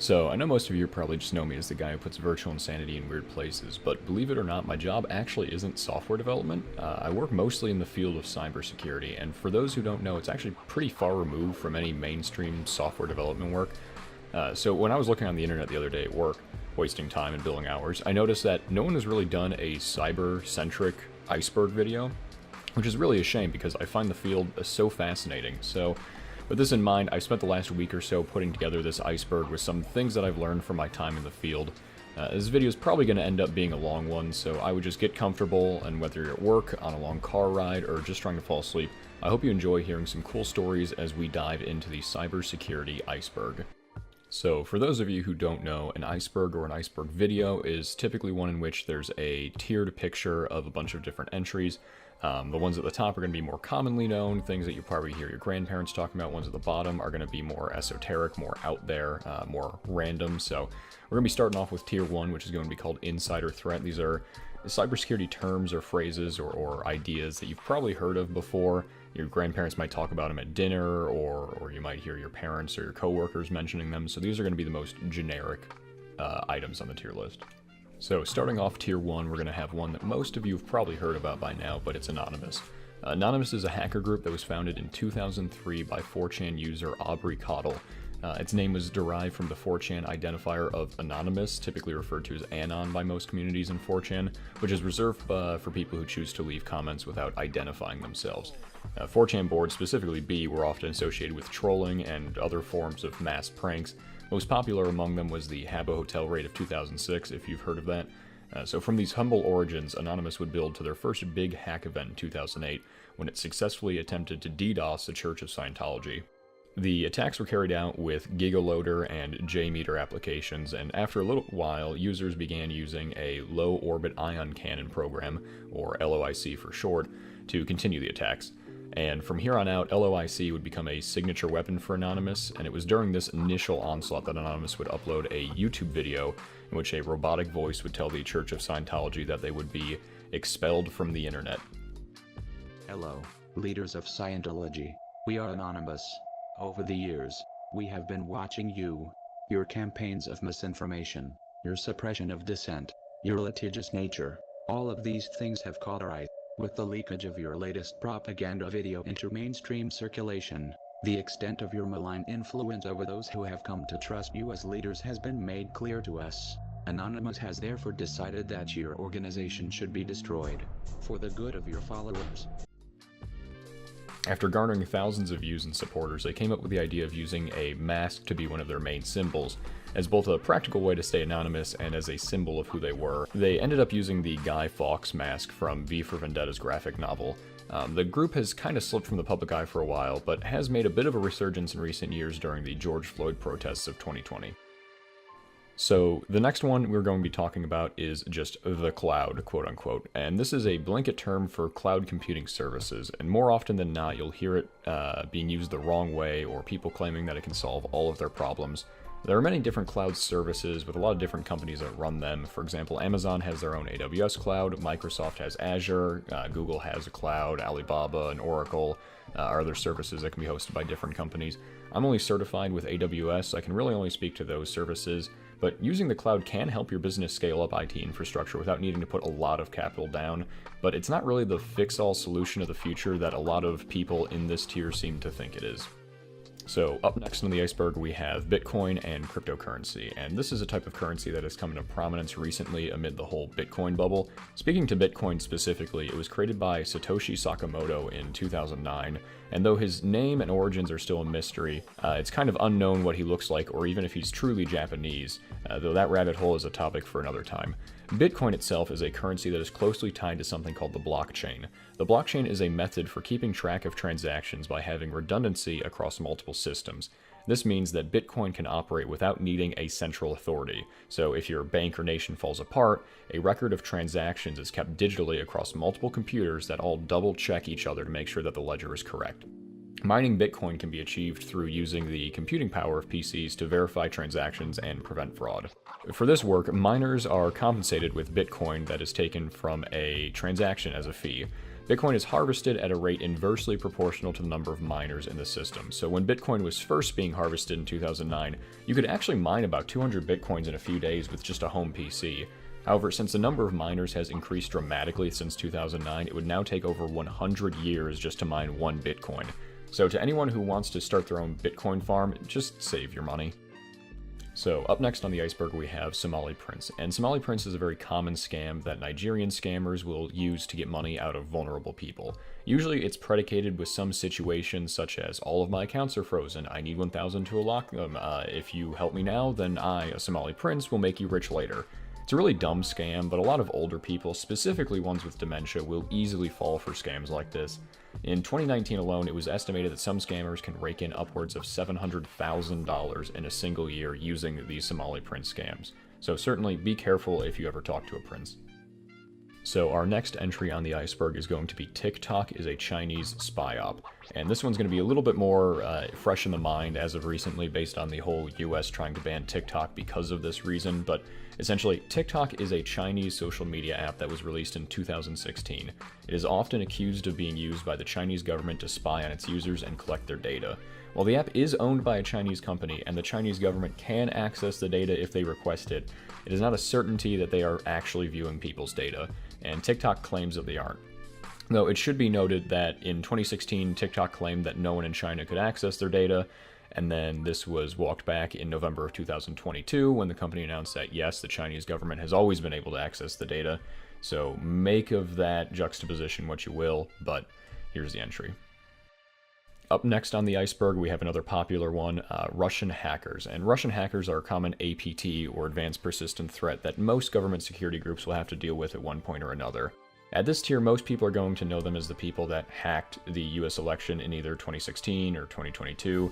So, I know most of you probably just know me as the guy who puts virtual insanity in weird places, but believe it or not, my job actually isn't software development. I work mostly in the field of cybersecurity, and for those who don't know, it's actually pretty far removed from any mainstream software development work. So when I was looking on the internet the other day at work, wasting time and billing hours, I noticed that no one has really done a cyber-centric Iceberg video, which is really a shame because I find the field so fascinating. So with this in mind, I've spent the last week or so putting together this iceberg with some things that I've learned from my time in the field. This video is probably going to end up being a long one, so I would just get comfortable, and whether you're at work, on a long car ride, or just trying to fall asleep, I hope you enjoy hearing some cool stories as we dive into the cybersecurity iceberg. So for those of you who don't know, an iceberg or an iceberg video is typically one in which there's a tiered picture of a bunch of different entries. The ones at the top are going to be more commonly known, things that you probably hear your grandparents talking about. Ones at the bottom are going to be more esoteric, more out there, more random. So we're going to be starting off with tier 1, which is going to be called insider threat. These are cybersecurity terms or phrases or ideas that you've probably heard of before. Your grandparents might talk about them at dinner, or you might hear your parents or your coworkers mentioning them. So these are going to be the most generic items on the tier list. So starting off tier 1, we're going to have one that most of you have probably heard about by now, but it's Anonymous. Anonymous is a hacker group that was founded in 2003 by 4chan user Aubrey Cottle. Its name was derived from the 4chan identifier of Anonymous, typically referred to as Anon by most communities in 4chan, which is reserved for people who choose to leave comments without identifying themselves. 4chan boards, specifically B, were often associated with trolling and other forms of mass pranks. Most popular among them was the Habbo Hotel raid of 2006, if you've heard of that. So from these humble origins, Anonymous would build to their first big hack event in 2008, when it successfully attempted to DDoS the Church of Scientology. The attacks were carried out with Gigaloader and JMeter applications, and after a little while, users began using a low-orbit ion cannon program, or LOIC for short, to continue the attacks. And from here on out, LOIC would become a signature weapon for Anonymous, and it was during this initial onslaught that Anonymous would upload a YouTube video in which a robotic voice would tell the Church of Scientology that they would be expelled from the internet. Hello, leaders of Scientology. We are Anonymous. Over the years, we have been watching you, your campaigns of misinformation, your suppression of dissent, your litigious nature. All of these things have caught our eye. With the leakage of your latest propaganda video into mainstream circulation, the extent of your malign influence over those who have come to trust you as leaders has been made clear to us. Anonymous has therefore decided that your organization should be destroyed, for the good of your followers. After garnering thousands of views and supporters, they came up with the idea of using a mask to be one of their main symbols, as both a practical way to stay anonymous and as a symbol of who they were. They ended up using the Guy Fawkes mask from V for Vendetta's graphic novel. The group has kind of slipped from the public eye for a while, but has made a bit of a resurgence in recent years during the George Floyd protests of 2020. So the next one we're going to be talking about is just the cloud, quote unquote, and this is a blanket term for cloud computing services, and more often than not you'll hear it being used the wrong way, or people claiming that it can solve all of their problems. There are many different cloud services with a lot of different companies that run them. For example, Amazon has their own AWS cloud, Microsoft has Azure, Google has a cloud, Alibaba and Oracle are other services that can be hosted by different companies. I'm only certified with AWS, so I can really only speak to those services, but using the cloud can help your business scale up IT infrastructure without needing to put a lot of capital down, but it's not really the fix-all solution of the future that a lot of people in this tier seem to think it is. So up next on the iceberg we have Bitcoin and cryptocurrency, and this is a type of currency that has come into prominence recently amid the whole Bitcoin bubble. Speaking to Bitcoin specifically, it was created by Satoshi Sakamoto in 2009, and though his name and origins are still a mystery, it's kind of unknown what he looks like or even if he's truly Japanese, though that rabbit hole is a topic for another time. Bitcoin itself is a currency that is closely tied to something called the blockchain. The blockchain is a method for keeping track of transactions by having redundancy across multiple systems. This means that Bitcoin can operate without needing a central authority. So if your bank or nation falls apart, a record of transactions is kept digitally across multiple computers that all double check each other to make sure that the ledger is correct. Mining Bitcoin can be achieved through using the computing power of PCs to verify transactions and prevent fraud. For this work, miners are compensated with Bitcoin that is taken from a transaction as a fee. Bitcoin is harvested at a rate inversely proportional to the number of miners in the system. So when Bitcoin was first being harvested in 2009, you could actually mine about 200 Bitcoins in a few days with just a home PC. However, since the number of miners has increased dramatically since 2009, it would now take over 100 years just to mine one Bitcoin. So to anyone who wants to start their own Bitcoin farm, just save your money. So up next on the iceberg we have Somali Prince, and Somali Prince is a very common scam that Nigerian scammers will use to get money out of vulnerable people. Usually it's predicated with some situation such as, all of my accounts are frozen, I need 1,000 to unlock them, if you help me now, then I, a Somali Prince, will make you rich later. It's a really dumb scam, but a lot of older people, specifically ones with dementia, will easily fall for scams like this. In 2019 alone, it was estimated that some scammers can rake in upwards of $700,000 in a single year using these Somali Prince scams. So certainly be careful if you ever talk to a prince. So our next entry on the iceberg is going to be TikTok is a Chinese spy op. And this one's going to be a little bit more fresh in the mind as of recently based on the whole US trying to ban TikTok because of this reason, but essentially TikTok is a Chinese social media app that was released in 2016. It is often accused of being used by the Chinese government to spy on its users and collect their data. While the app is owned by a Chinese company and the Chinese government can access the data if they request it, it is not a certainty that they are actually viewing people's data, and TikTok claims that they aren't. Though it should be noted that in 2016, TikTok claimed that no one in China could access their data, and then this was walked back in November of 2022 when the company announced that yes, the Chinese government has always been able to access the data. So make of that juxtaposition what you will, but here's the entry. Up next on the iceberg, we have another popular one, Russian hackers. And Russian hackers are a common APT, or Advanced Persistent Threat, that most government security groups will have to deal with at one point or another. At this tier, most people are going to know them as the people that hacked the US election in either 2016 or 2022.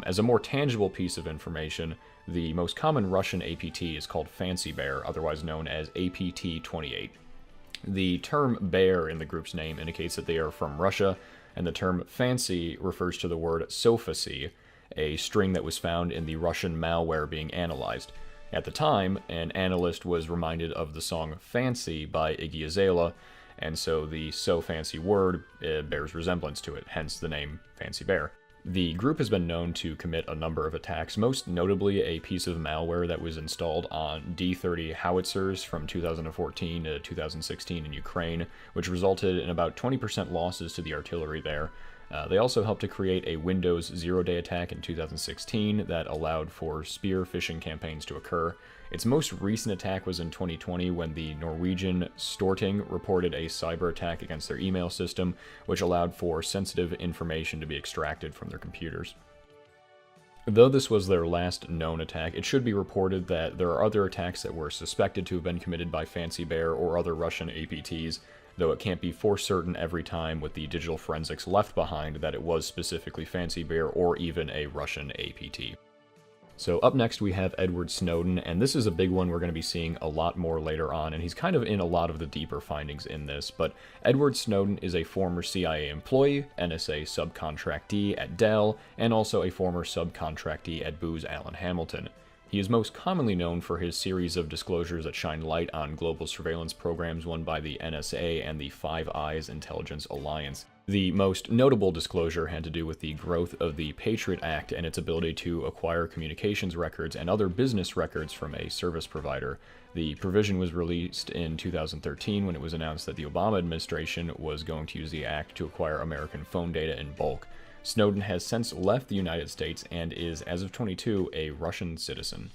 As a more tangible piece of information, the most common Russian APT is called Fancy Bear, otherwise known as APT-28. The term bear in the group's name indicates that they are from Russia, and the term fancy refers to the word sophacy, a string that was found in the Russian malware being analyzed. At the time, an analyst was reminded of the song Fancy by Iggy Azalea, and so the so fancy word bears resemblance to it, hence the name Fancy Bear. The group has been known to commit a number of attacks, most notably a piece of malware that was installed on D-30 howitzers from 2014 to 2016 in Ukraine, which resulted in about 20% losses to the artillery there. They also helped to create a Windows zero-day attack in 2016 that allowed for spear phishing campaigns to occur. Its most recent attack was in 2020 when the Norwegian Storting reported a cyber attack against their email system, which allowed for sensitive information to be extracted from their computers. Though this was their last known attack, it should be reported that there are other attacks that were suspected to have been committed by Fancy Bear or other Russian APTs, though it can't be for certain every time with the digital forensics left behind that it was specifically Fancy Bear or even a Russian APT. So up next we have Edward Snowden, and this is a big one we're going to be seeing a lot more later on, and he's kind of in a lot of the deeper findings in this, but Edward Snowden is a former CIA employee, NSA subcontractee at Dell, and also a former subcontractee at Booz Allen Hamilton. He is most commonly known for his series of disclosures that shine light on global surveillance programs won by the NSA and the Five Eyes Intelligence Alliance. The most notable disclosure had to do with the growth of the Patriot Act and its ability to acquire communications records and other business records from a service provider. The provision was released in 2013 when it was announced that the Obama administration was going to use the act to acquire American phone data in bulk. Snowden has since left the United States and is, as of 22, a Russian citizen.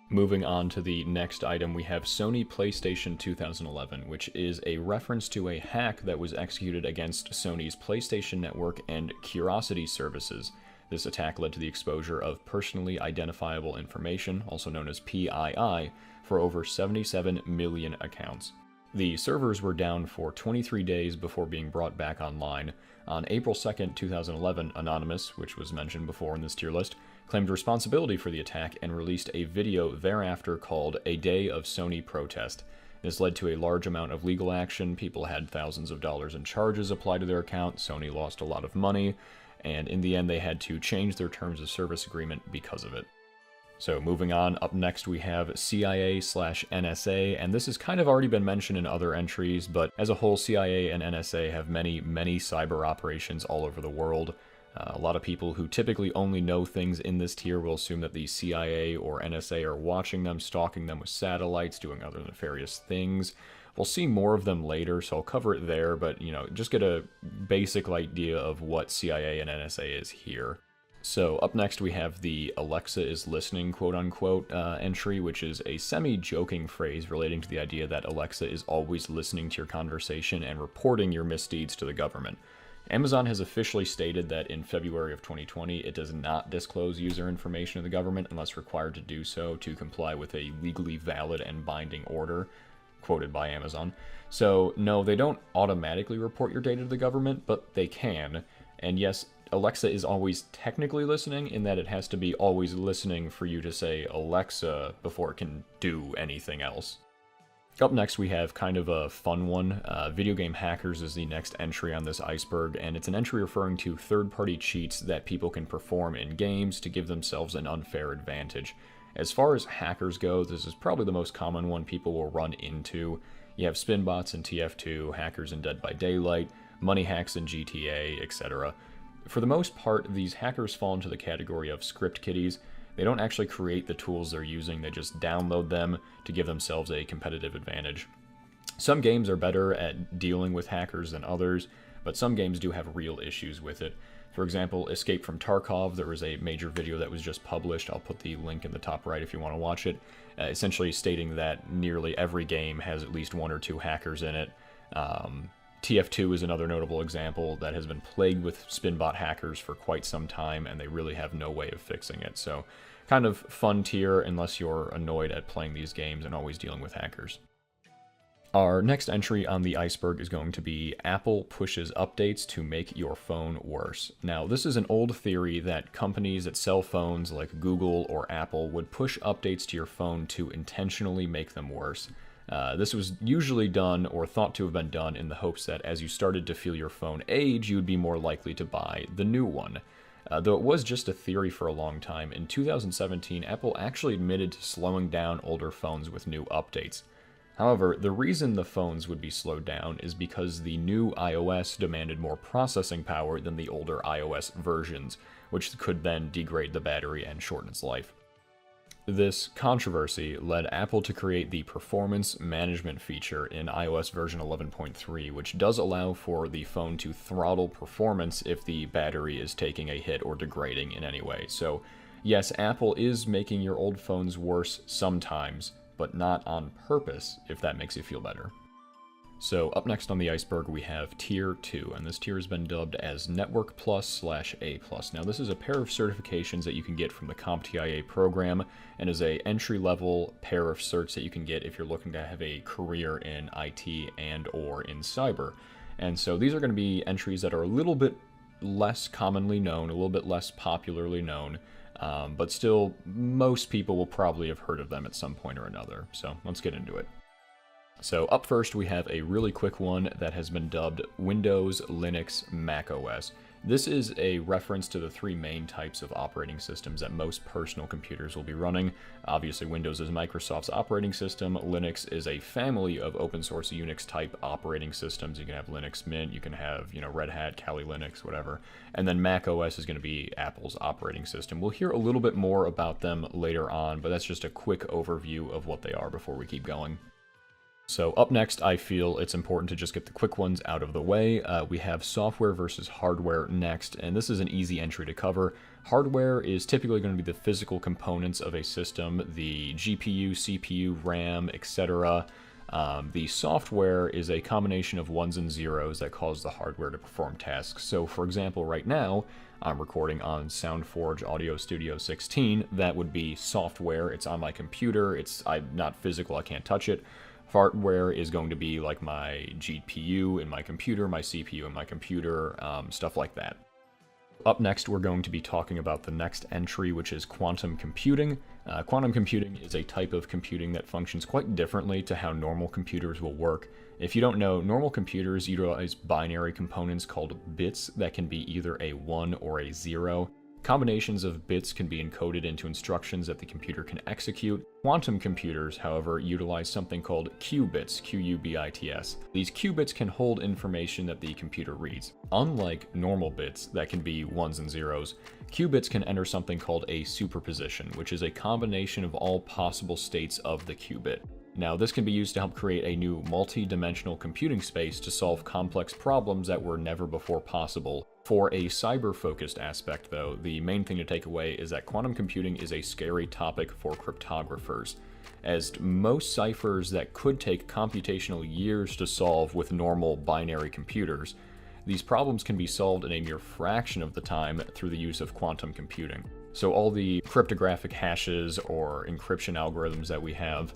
Moving on to the next item, we have Sony PlayStation 2011, which is a reference to a hack that was executed against Sony's PlayStation Network and Curiosity services. This attack led to the exposure of personally identifiable information, also known as PII, for over 77 million accounts. The servers were down for 23 days before being brought back online. On April 2nd, 2011, Anonymous, which was mentioned before in this tier list, claimed responsibility for the attack and released a video thereafter called A Day of Sony Protest. This led to a large amount of legal action. People had thousands of dollars in charges applied to their account. Sony lost a lot of money, and in the end they had to change their terms of service agreement because of it. So moving on, up next we have CIA/NSA, and this has kind of already been mentioned in other entries, but as a whole, CIA and NSA have many cyber operations all over the world. A lot of people who typically only know things in this tier will assume that the CIA or NSA are watching them, stalking them with satellites, doing other nefarious things. We'll see more of them later, so I'll cover it there, but, just get a basic idea of what CIA and NSA is here. So up next we have the Alexa is listening quote-unquote entry, which is a semi-joking phrase relating to the idea that Alexa is always listening to your conversation and reporting your misdeeds to the government. Amazon has officially stated that in February of 2020 it does not disclose user information to the government unless required to do so to comply with a legally valid and binding order, quoted by Amazon. So no, they don't automatically report your data to the government, but they can. And yes, Alexa is always technically listening in that it has to be always listening for you to say Alexa before it can do anything else. Up next we have kind of a fun one. Video game hackers is the next entry on this iceberg, and it's an entry referring to third-party cheats that people can perform in games to give themselves an unfair advantage. As far as hackers go, this is probably the most common one people will run into. You have spin bots in TF2, hackers in Dead by Daylight, money hacks in GTA, etc. For the most part, these hackers fall into the category of script kiddies. They don't actually create the tools they're using, they just download them to give themselves a competitive advantage. Some games are better at dealing with hackers than others, but some games do have real issues with it. For example, Escape from Tarkov, there was a major video that was just published, I'll put the link in the top right if you want to watch it, essentially stating that nearly every game has at least one or two hackers in it. TF2 is another notable example that has been plagued with spinbot hackers for quite some time, and they really have no way of fixing it. So, kind of fun tier unless you're annoyed at playing these games and always dealing with hackers. Our next entry on the iceberg is going to be Apple pushes updates to make your phone worse. Now, this is an old theory that companies that sell phones like Google or Apple would push updates to your phone to intentionally make them worse. This was usually done or thought to have been done in the hopes that as you started to feel your phone age, you would be more likely to buy the new one. Though it was just a theory for a long time, in 2017, Apple actually admitted to slowing down older phones with new updates. However, the reason the phones would be slowed down is because the new iOS demanded more processing power than the older iOS versions, which could then degrade the battery and shorten its life. This controversy led Apple to create the performance management feature in iOS version 11.3, which does allow for the phone to throttle performance if the battery is taking a hit or degrading in any way. So yes, Apple is making your old phones worse sometimes, but not on purpose, if that makes you feel better. So up next on the iceberg we have Tier 2, and this tier has been dubbed as NetworkPlus/APlus. Now this is a pair of certifications that you can get from the CompTIA program, and is a entry-level pair of certs that you can get if you're looking to have a career in IT and or in cyber. And so these are going to be entries that are a little bit less commonly known, a little bit less popularly known, but still most people will probably have heard of them at some point or another. So let's get into it. So up first we have a really quick one that has been dubbed Windows, Linux, Mac OS. This is a reference to the three main types of operating systems that most personal computers will be running. Obviously Windows is Microsoft's operating system, Linux is a family of open source Unix type operating systems. You can have Linux Mint, you can have, Red Hat, Kali Linux, whatever. And then Mac OS is going to be Apple's operating system. We'll hear a little bit more about them later on, but that's just a quick overview of what they are before we keep going. So up next, I feel it's important to just get the quick ones out of the way. We have software versus hardware next, and this is an easy entry to cover. Hardware is typically going to be the physical components of a system, the GPU, CPU, RAM, etc. The software is a combination of ones and zeros that cause the hardware to perform tasks. So for example, right now, I'm recording on SoundForge Audio Studio 16. That would be software. It's on my computer. I'm not physical. I can't touch it. Hardware is going to be like my GPU in my computer, my CPU in my computer, stuff like that. Up next, we're going to be talking about the next entry, which is quantum computing. Quantum computing is a type of computing that functions quite differently to how normal computers will work. If you don't know, normal computers utilize binary components called bits that can be either a 1 or a 0. Combinations of bits can be encoded into instructions that the computer can execute. Quantum computers, however, utilize something called qubits, Q-U-B-I-T-S. These qubits can hold information that the computer reads. Unlike normal bits that can be ones and zeros, qubits can enter something called a superposition, which is a combination of all possible states of the qubit. Now, this can be used to help create a new multi-dimensional computing space to solve complex problems that were never before possible. For a cyber-focused aspect, though, the main thing to take away is that quantum computing is a scary topic for cryptographers, as most ciphers that could take computational years to solve with normal binary computers, these problems can be solved in a mere fraction of the time through the use of quantum computing. So all the cryptographic hashes or encryption algorithms that we have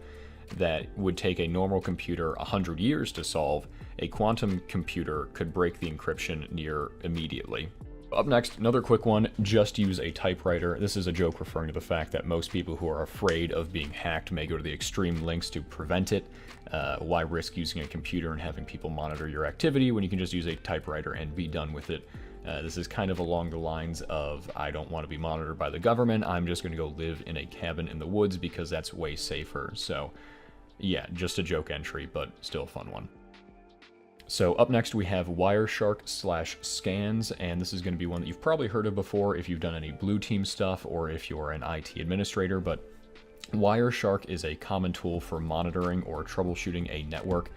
that would take a normal computer 100 years to solve, a quantum computer could break the encryption near immediately. Up next, another quick one, just use a typewriter. This is a joke referring to the fact that most people who are afraid of being hacked may go to the extreme lengths to prevent it. Why risk using a computer and having people monitor your activity when you can just use a typewriter and be done with it? This is kind of along the lines of, I don't want to be monitored by the government, I'm just going to go live in a cabin in the woods because that's way safer. So yeah, just a joke entry, but still a fun one. So up next we have Wireshark/scans, and this is going to be one that you've probably heard of before if you've done any blue team stuff or if you're an IT administrator, but Wireshark is a common tool for monitoring or troubleshooting a network.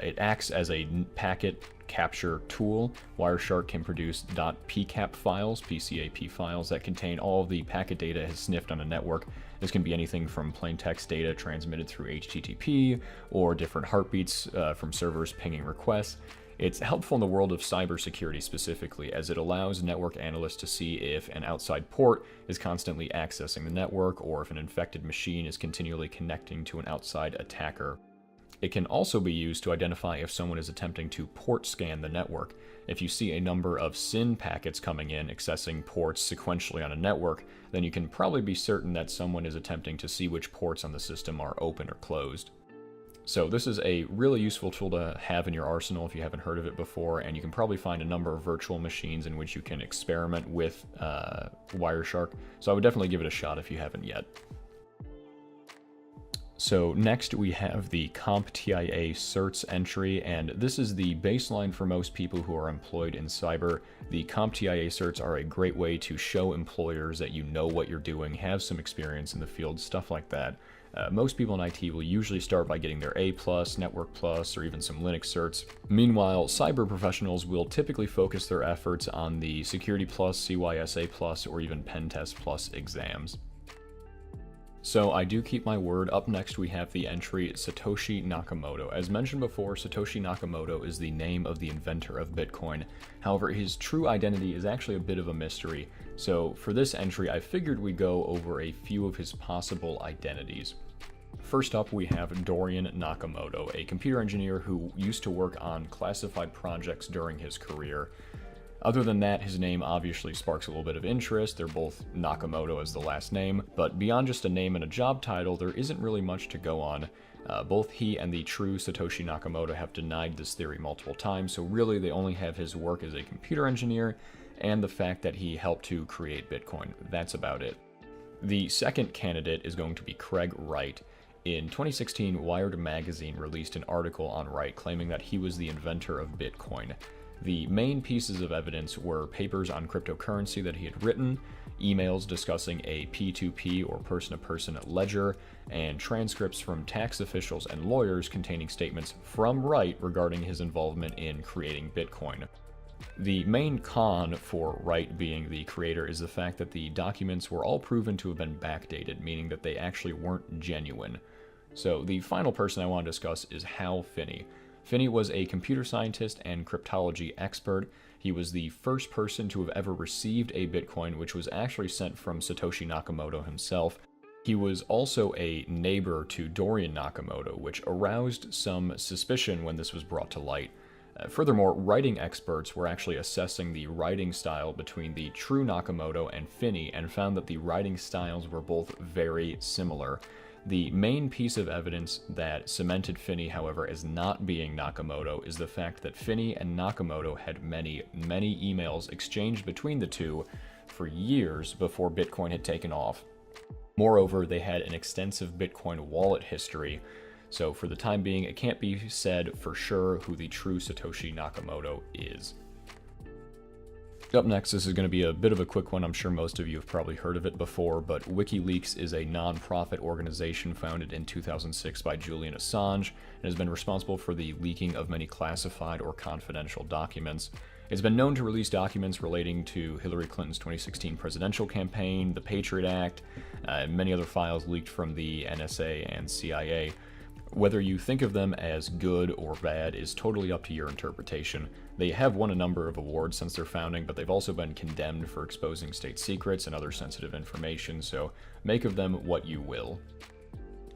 It acts as a packet capture tool. Wireshark can produce .pcap files, PCAP files, that contain all of the packet data it has sniffed on a network. This can be anything from plain text data transmitted through HTTP or different heartbeats from servers pinging requests. It's helpful in the world of cybersecurity specifically, as it allows network analysts to see if an outside port is constantly accessing the network or if an infected machine is continually connecting to an outside attacker. It can also be used to identify if someone is attempting to port scan the network. If you see a number of SYN packets coming in accessing ports sequentially on a network, then you can probably be certain that someone is attempting to see which ports on the system are open or closed. So this is a really useful tool to have in your arsenal if you haven't heard of it before, and you can probably find a number of virtual machines in which you can experiment with Wireshark. So I would definitely give it a shot if you haven't yet. So next we have the CompTIA certs entry, and this is the baseline for most people who are employed in cyber. The CompTIA certs are a great way to show employers that you know what you're doing, have some experience in the field, stuff like that. Most people in IT will usually start by getting their APlus, NetworkPlus, or even some Linux certs. Meanwhile, cyber professionals will typically focus their efforts on the SecurityPlus, CISSP+, or even Pentest Plus exams. So I do keep my word. Up next we have the entry Satoshi Nakamoto. As mentioned before, Satoshi Nakamoto is the name of the inventor of Bitcoin. However, his true identity is actually a bit of a mystery. So for this entry, I figured we'd go over a few of his possible identities. First up, we have Dorian Nakamoto, a computer engineer who used to work on classified projects during his career. Other than that, his name obviously sparks a little bit of interest. They're both Nakamoto as the last name, but beyond just a name and a job title, there isn't really much to go on. Both he and the true Satoshi Nakamoto have denied this theory multiple times, so really they only have his work as a computer engineer and the fact that he helped to create Bitcoin. That's about it. The second candidate is going to be Craig Wright. In 2016, Wired magazine released an article on Wright claiming that he was the inventor of Bitcoin. The main pieces of evidence were papers on cryptocurrency that he had written, emails discussing a P2P or person-to-person ledger, and transcripts from tax officials and lawyers containing statements from Wright regarding his involvement in creating Bitcoin. The main con for Wright being the creator is the fact that the documents were all proven to have been backdated, meaning that they actually weren't genuine. So the final person I want to discuss is Hal Finney. Finney was a computer scientist and cryptology expert. He was the first person to have ever received a Bitcoin, which was actually sent from Satoshi Nakamoto himself. He was also a neighbor to Dorian Nakamoto, which aroused some suspicion when this was brought to light. Furthermore, writing experts were actually assessing the writing style between the true Nakamoto and Finney and found that the writing styles were both very similar. The main piece of evidence that cemented Finney, however, as not being Nakamoto is the fact that Finney and Nakamoto had many emails exchanged between the two for years before Bitcoin had taken off. Moreover, they had an extensive Bitcoin wallet history, so for the time being, it can't be said for sure who the true Satoshi Nakamoto is. Up next, this is going to be a bit of a quick one. I'm sure most of you have probably heard of it before, but WikiLeaks is a non-profit organization founded in 2006 by Julian Assange and has been responsible for the leaking of many classified or confidential documents. It's been known to release documents relating to Hillary Clinton's 2016 presidential campaign, the Patriot Act, and many other files leaked from the NSA and CIA. Whether you think of them as good or bad is totally up to your interpretation. They have won a number of awards since their founding, but they've also been condemned for exposing state secrets and other sensitive information, so make of them what you will.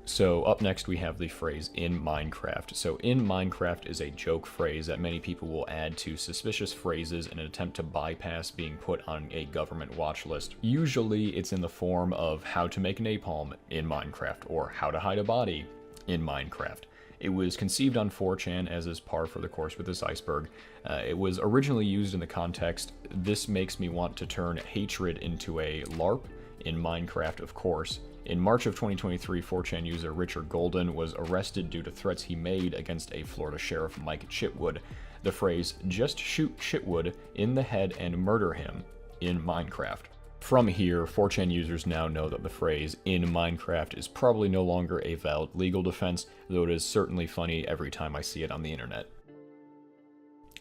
So up next we have the phrase "in Minecraft." So "in Minecraft" is a joke phrase that many people will add to suspicious phrases in an attempt to bypass being put on a government watch list. Usually it's in the form of how to make napalm in Minecraft or how to hide a body in Minecraft. It was conceived on 4chan, as is par for the course with this Iceberg. It was originally used in the context, "this makes me want to turn hatred into a LARP" in Minecraft, of course. In March of 2023, 4chan user Richard Golden was arrested due to threats he made against a Florida sheriff, Mike Chitwood. The phrase "just shoot Chitwood in the head and murder him" in Minecraft. From here, 4chan users now know that the phrase "in Minecraft" is probably no longer a valid legal defense, though it is certainly funny every time I see it on the internet.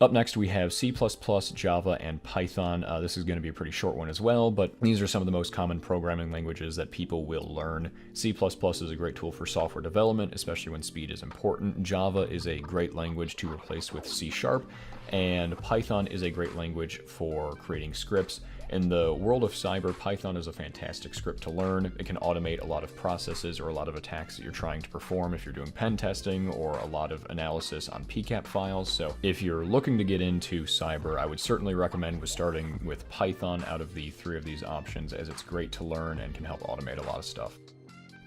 Up next we have C++, Java, and Python. This is going to be a pretty short one as well, but these are some of the most common programming languages that people will learn. C++ is a great tool for software development, especially when speed is important. Java is a great language to replace with C#, and Python is a great language for creating scripts. In the world of cyber, Python is a fantastic script to learn. It can automate a lot of processes or a lot of attacks that you're trying to perform if you're doing pen testing or a lot of analysis on PCAP files. So if you're looking to get into cyber, I would certainly recommend starting with Python out of the three of these options, as it's great to learn and can help automate a lot of stuff.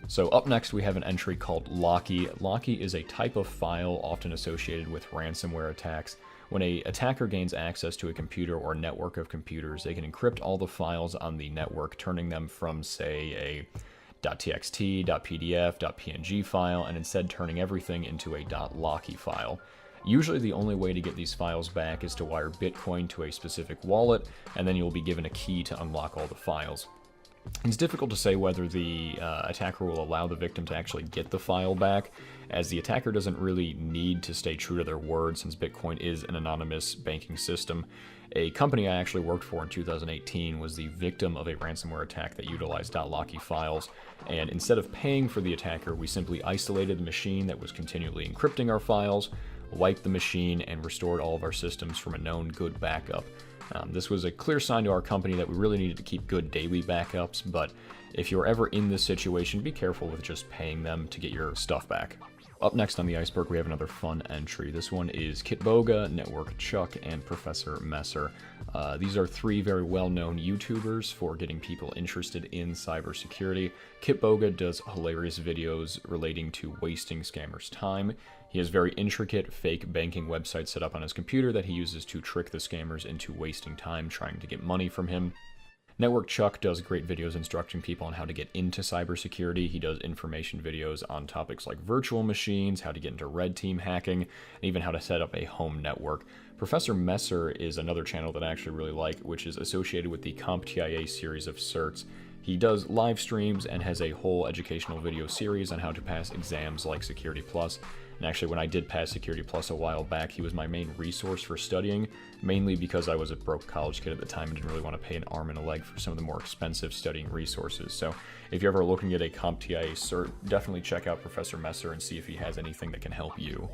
So up next we have an entry called Locky. Locky is a type of file often associated with ransomware attacks. When an attacker gains access to a computer or network of computers, they can encrypt all the files on the network, turning them from, say, a .txt, .pdf, .png file, and instead turning everything into a .locky file. Usually the only way to get these files back is to wire Bitcoin to a specific wallet, and then you'll be given a key to unlock all the files. It's difficult to say whether the attacker will allow the victim to actually get the file back, as the attacker doesn't really need to stay true to their word since Bitcoin is an anonymous banking system. A company I actually worked for in 2018 was the victim of a ransomware attack that utilized .locky files, and instead of paying for the attacker, we simply isolated the machine that was continually encrypting our files, wiped the machine, and restored all of our systems from a known good backup. This was a clear sign to our company that we really needed to keep good daily backups, but if you're ever in this situation, be careful with just paying them to get your stuff back. Up next on the Iceberg, we have another fun entry. This one is Kitboga, NetworkChuck, and Professor Messer. These are three very well-known YouTubers for getting people interested in cybersecurity. Kitboga does hilarious videos relating to wasting scammers' time. He has very intricate fake banking websites set up on his computer that he uses to trick the scammers into wasting time trying to get money from him. NetworkChuck does great videos instructing people on how to get into cybersecurity. He does information videos on topics like virtual machines, how to get into red team hacking, and even how to set up a home network. Professor Messer is another channel that I actually really like, which is associated with the CompTIA series of certs. He does live streams and has a whole educational video series on how to pass exams like SecurityPlus. And actually, when I did pass SecurityPlus a while back, he was my main resource for studying, mainly because I was a broke college kid at the time and didn't really want to pay an arm and a leg for some of the more expensive studying resources. So if you're ever looking at a CompTIA cert, definitely check out Professor Messer and see if he has anything that can help you.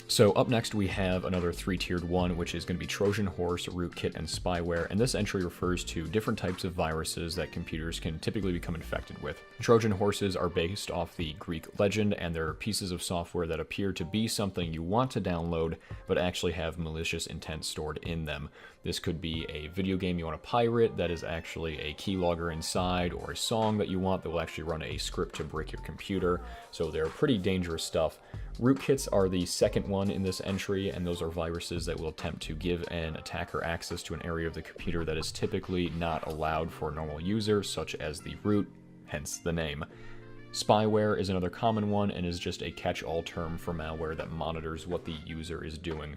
So up next we have another three-tiered one, which is going to be Trojan Horse, Rootkit, and Spyware, and this entry refers to different types of viruses that computers can typically become infected with. Trojan horses are based off the Greek legend, and they're pieces of software that appear to be something you want to download, but actually have malicious intent stored in them. This could be a video game you want to pirate that is actually a keylogger inside, or a song that you want that will actually run a script to break your computer, so they're pretty dangerous stuff. Rootkits are the second one in this entry, and those are viruses that will attempt to give an attacker access to an area of the computer that is typically not allowed for a normal user, such as the root, hence the name. Spyware is another common one and is just a catch-all term for malware that monitors what the user is doing.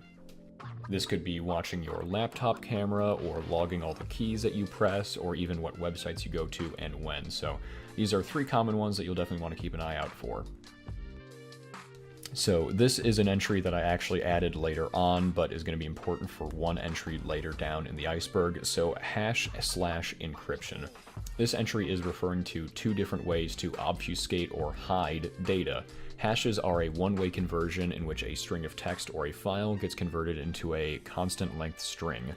This could be watching your laptop camera, or logging all the keys that you press, or even what websites you go to and when. So these are 3 common ones that you'll definitely want to keep an eye out for. So this is an entry that I actually added later on, but is going to be important for one entry later down in the iceberg. So hash/encryption. This entry is referring to 2 different ways to obfuscate or hide data. Hashes are a one-way conversion in which a string of text or a file gets converted into a constant length string.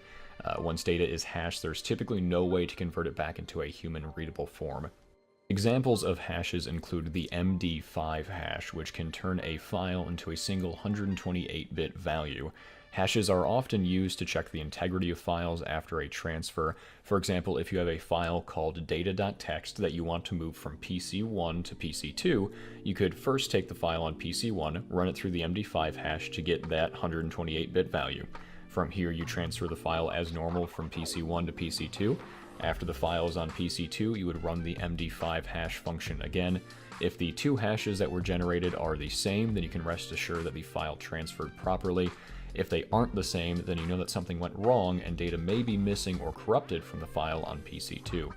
Once data is hashed, there's typically no way to convert it back into a human-readable form. Examples of hashes include the MD5 hash, which can turn a file into a single 128-bit value. Hashes are often used to check the integrity of files after a transfer. For example, if you have a file called data.txt that you want to move from PC1 to PC2, you could first take the file on PC1, run it through the MD5 hash to get that 128-bit value. From here, you transfer the file as normal from PC1 to PC2. After the file is on PC2, you would run the MD5 hash function again. If the 2 hashes that were generated are the same, then you can rest assured that the file transferred properly. If they aren't the same, then you know that something went wrong and data may be missing or corrupted from the file on PC2.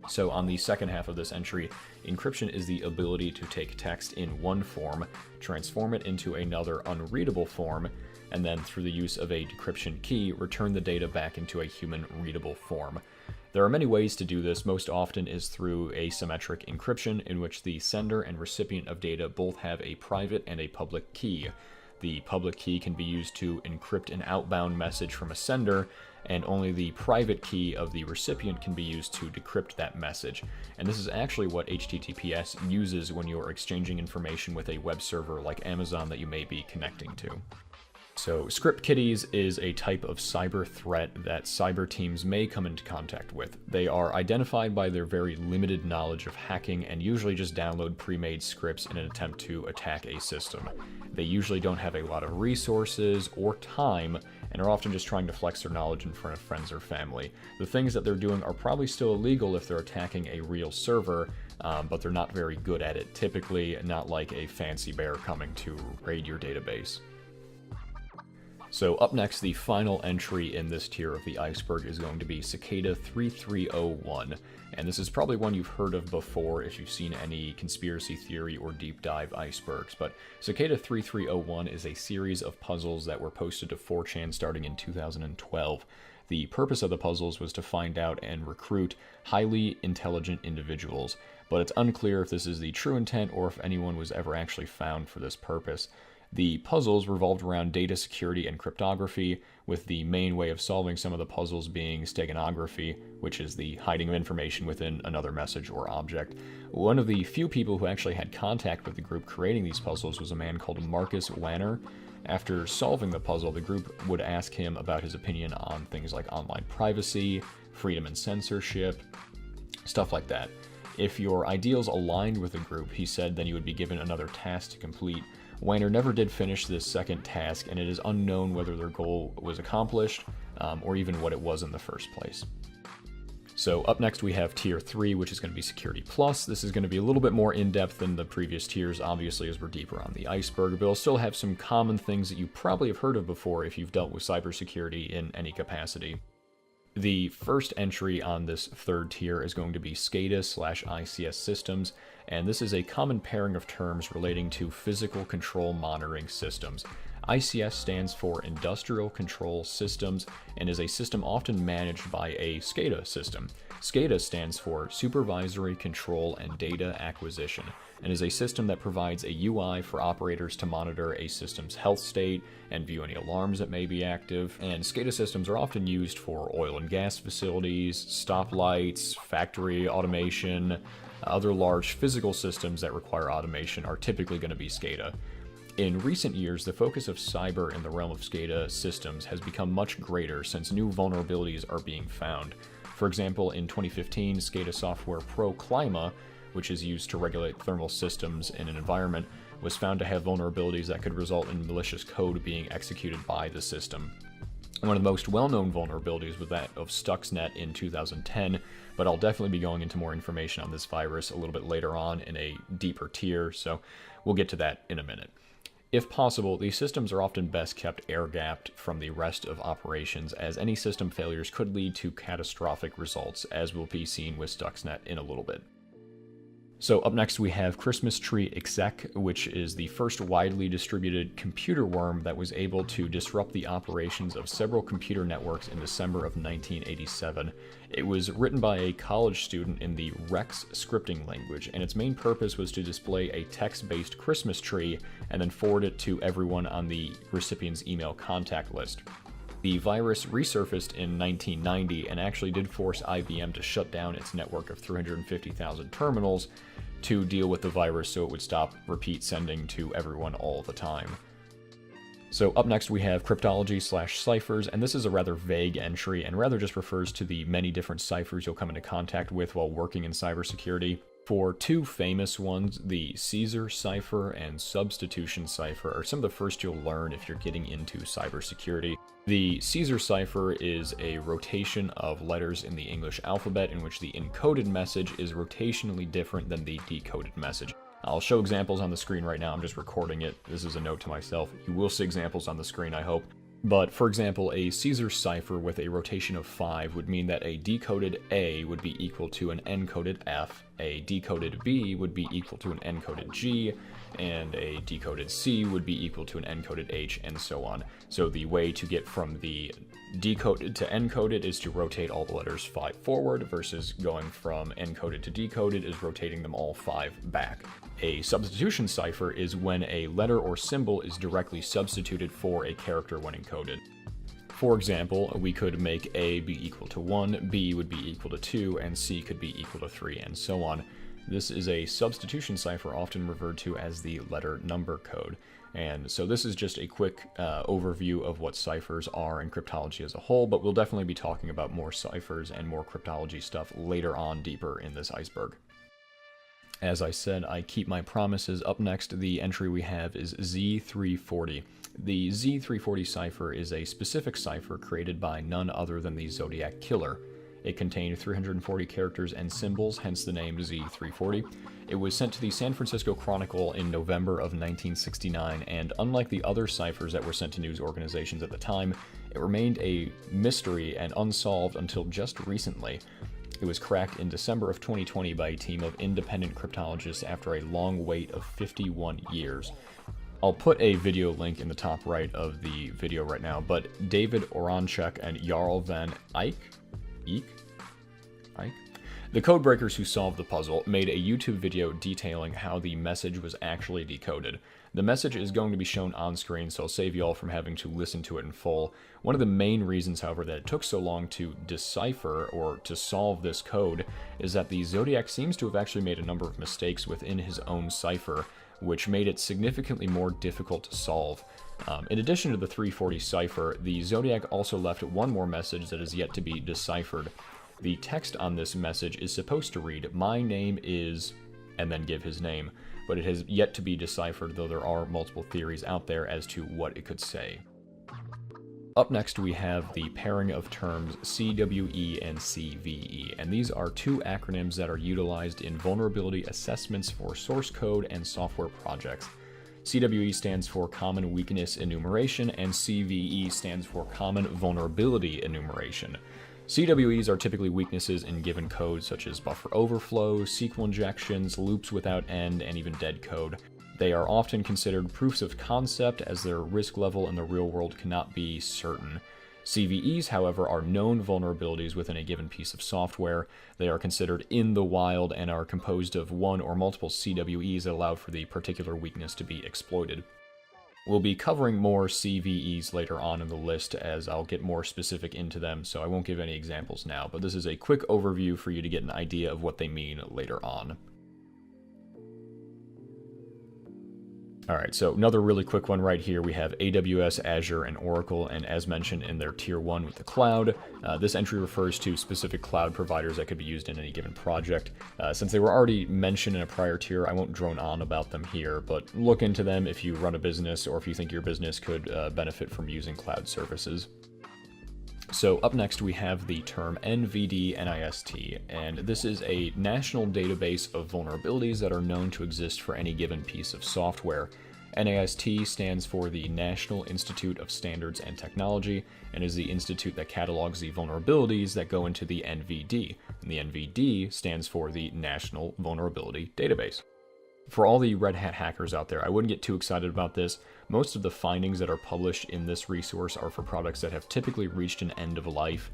So on the second half of this entry, encryption is the ability to take text in one form, transform it into another unreadable form, and then through the use of a decryption key, return the data back into a human-readable form. There are many ways to do this. Most often is through asymmetric encryption, in which the sender and recipient of data both have a private and a public key. The public key can be used to encrypt an outbound message from a sender, and only the private key of the recipient can be used to decrypt that message. And this is actually what HTTPS uses when you're exchanging information with a web server like Amazon that you may be connecting to. So script kiddies is a type of cyber threat that cyber teams may come into contact with. They are identified by their very limited knowledge of hacking and usually just download pre-made scripts in an attempt to attack a system. They usually don't have a lot of resources or time and are often just trying to flex their knowledge in front of friends or family. The things that they're doing are probably still illegal if they're attacking a real server, but they're not very good at it. Typically not like a fancy bear coming to raid your database. So up next, the final entry in this tier of the iceberg is going to be Cicada 3301, and this is probably one you've heard of before if you've seen any conspiracy theory or deep dive icebergs, but Cicada 3301 is a series of puzzles that were posted to 4chan starting in 2012. The purpose of the puzzles was to find out and recruit highly intelligent individuals, but it's unclear if this is the true intent or if anyone was ever actually found for this purpose. The puzzles revolved around data security and cryptography, with the main way of solving some of the puzzles being steganography, which is the hiding of information within another message or object. One of the few people who actually had contact with the group creating these puzzles was a man called Marcus Wanner. After solving the puzzle, the group would ask him about his opinion on things like online privacy, freedom and censorship, stuff like that. If your ideals aligned with the group, he said, then you would be given another task to complete. Wanner never did finish this second task, and it is unknown whether their goal was accomplished, or even what it was in the first place. So up next we have Tier 3, which is going to be SecurityPlus. This is going to be a little bit more in-depth than the previous tiers, obviously, as we're deeper on the iceberg, but it'll still have some common things that you probably have heard of before if you've dealt with cybersecurity in any capacity. The first entry on this third tier is going to be SCADA/ICS systems, and this is a common pairing of terms relating to physical control monitoring systems. ICS stands for Industrial Control Systems and is a system often managed by a SCADA system. SCADA stands for Supervisory Control and Data Acquisition and is a system that provides a UI for operators to monitor a system's health state and view any alarms that may be active. And SCADA systems are often used for oil and gas facilities, stoplights, factory automation. Other large physical systems that require automation are typically going to be SCADA. In recent years, the focus of cyber in the realm of SCADA systems has become much greater since new vulnerabilities are being found. For example, in 2015, SCADA software ProClima which is used to regulate thermal systems in an environment, was found to have vulnerabilities that could result in malicious code being executed by the system. One of the most well-known vulnerabilities was that of Stuxnet in 2010, but I'll definitely be going into more information on this virus a little bit later on in a deeper tier, so we'll get to that in a minute. If possible, these systems are often best kept air-gapped from the rest of operations, as any system failures could lead to catastrophic results, as will be seen with Stuxnet in a little bit. So up next we have Christmas Tree Exec, which is the first widely distributed computer worm that was able to disrupt the operations of several computer networks in December of 1987. It was written by a college student in the Rex scripting language, and its main purpose was to display a text-based Christmas tree and then forward it to everyone on the recipient's email contact list. The virus resurfaced in 1990 and actually did force IBM to shut down its network of 350,000 terminals to deal with the virus so it would stop repeat sending to everyone all the time. So up next we have cryptology/ciphers, and this is a rather vague entry and rather just refers to the many different ciphers you'll come into contact with while working in cybersecurity. For two famous ones, the Caesar cipher and substitution cipher are some of the first you'll learn if you're getting into cybersecurity. The Caesar cipher is a rotation of letters in the English alphabet in which the encoded message is rotationally different than the decoded message. I'll show examples on the screen right now, I'm just recording it. This is a note to myself. You will see examples on the screen, I hope. But for example, a Caesar cipher with a rotation of 5 would mean that a decoded A would be equal to an encoded F, a decoded B would be equal to an encoded G, and a decoded C would be equal to an encoded H, and so on. So the way to get from the decoded to encoded is to rotate all the letters 5 forward, versus going from encoded to decoded is rotating them all 5 back. A substitution cipher is when a letter or symbol is directly substituted for a character when encoded. For example, we could make A be equal to 1, B would be equal to 2, and C could be equal to 3, and so on. This is a substitution cipher, often referred to as the letter number code. And so this is just a quick overview of what ciphers are in cryptology as a whole, but we'll definitely be talking about more ciphers and more cryptology stuff later on deeper in this iceberg. As I said, I keep my promises. Up next, the entry we have is Z340. The Z340 cipher is a specific cipher created by none other than the Zodiac Killer. It contained 340 characters and symbols, hence the name Z340. It was sent to the San Francisco Chronicle in November of 1969, and unlike the other ciphers that were sent to news organizations at the time, it remained a mystery and unsolved until just recently. It was cracked in December of 2020 by a team of independent cryptologists after a long wait of 51 years. I'll put a video link in the top right of the video right now, but David Oranchek and Jarl van Eyck, the codebreakers who solved the puzzle, made a YouTube video detailing how the message was actually decoded. The message is going to be shown on screen, so I'll save you all from having to listen to it in full. One of the main reasons, however, that it took so long to decipher or to solve this code is that the Zodiac seems to have actually made a number of mistakes within his own cipher, which made it significantly more difficult to solve. In addition to the 340 cipher, the Zodiac also left one more message that is yet to be deciphered. The text on this message is supposed to read, "My name is," and then give his name, but it has yet to be deciphered, though there are multiple theories out there as to what it could say. Up next we have the pairing of terms CWE and CVE, and these are two acronyms that are utilized in vulnerability assessments for source code and software projects. CWE stands for Common Weakness Enumeration, and CVE stands for Common Vulnerability Enumeration. CWEs are typically weaknesses in given code, such as buffer overflow, SQL injections, loops without end, and even dead code. They are often considered proofs of concept, as their risk level in the real world cannot be certain. CVEs, however, are known vulnerabilities within a given piece of software. They are considered in the wild and are composed of one or multiple CWEs that allow for the particular weakness to be exploited. We'll be covering more CVEs later on in the list, as I'll get more specific into them, so I won't give any examples now, but this is a quick overview for you to get an idea of what they mean later on. Alright, so another really quick one right here. We have AWS, Azure, and Oracle, and as mentioned in their Tier 1 with the cloud, this entry refers to specific cloud providers that could be used in any given project. Since they were already mentioned in a prior tier, I won't drone on about them here, but look into them if you run a business or if you think your business could benefit from using cloud services. So up next we have the term NVD-NIST, and this is a national database of vulnerabilities that are known to exist for any given piece of software. NIST stands for the National Institute of Standards and Technology, and is the institute that catalogs the vulnerabilities that go into the NVD, and the NVD stands for the National Vulnerability Database. For all the Red Hat hackers out there, I wouldn't get too excited about this. Most of the findings that are published in this resource are for products that have typically reached an end of life.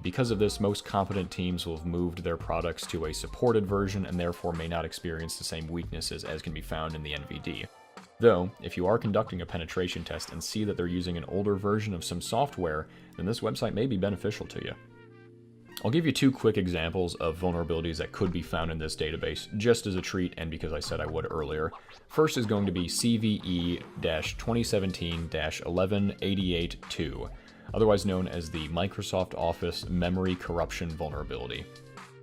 Because of this, most competent teams will have moved their products to a supported version and therefore may not experience the same weaknesses as can be found in the NVD. Though, if you are conducting a penetration test and see that they're using an older version of some software, then this website may be beneficial to you. I'll give you two quick examples of vulnerabilities that could be found in this database, just as a treat and because I said I would earlier. First is going to be CVE-2017-1188-2, otherwise known as the Microsoft Office Memory Corruption Vulnerability.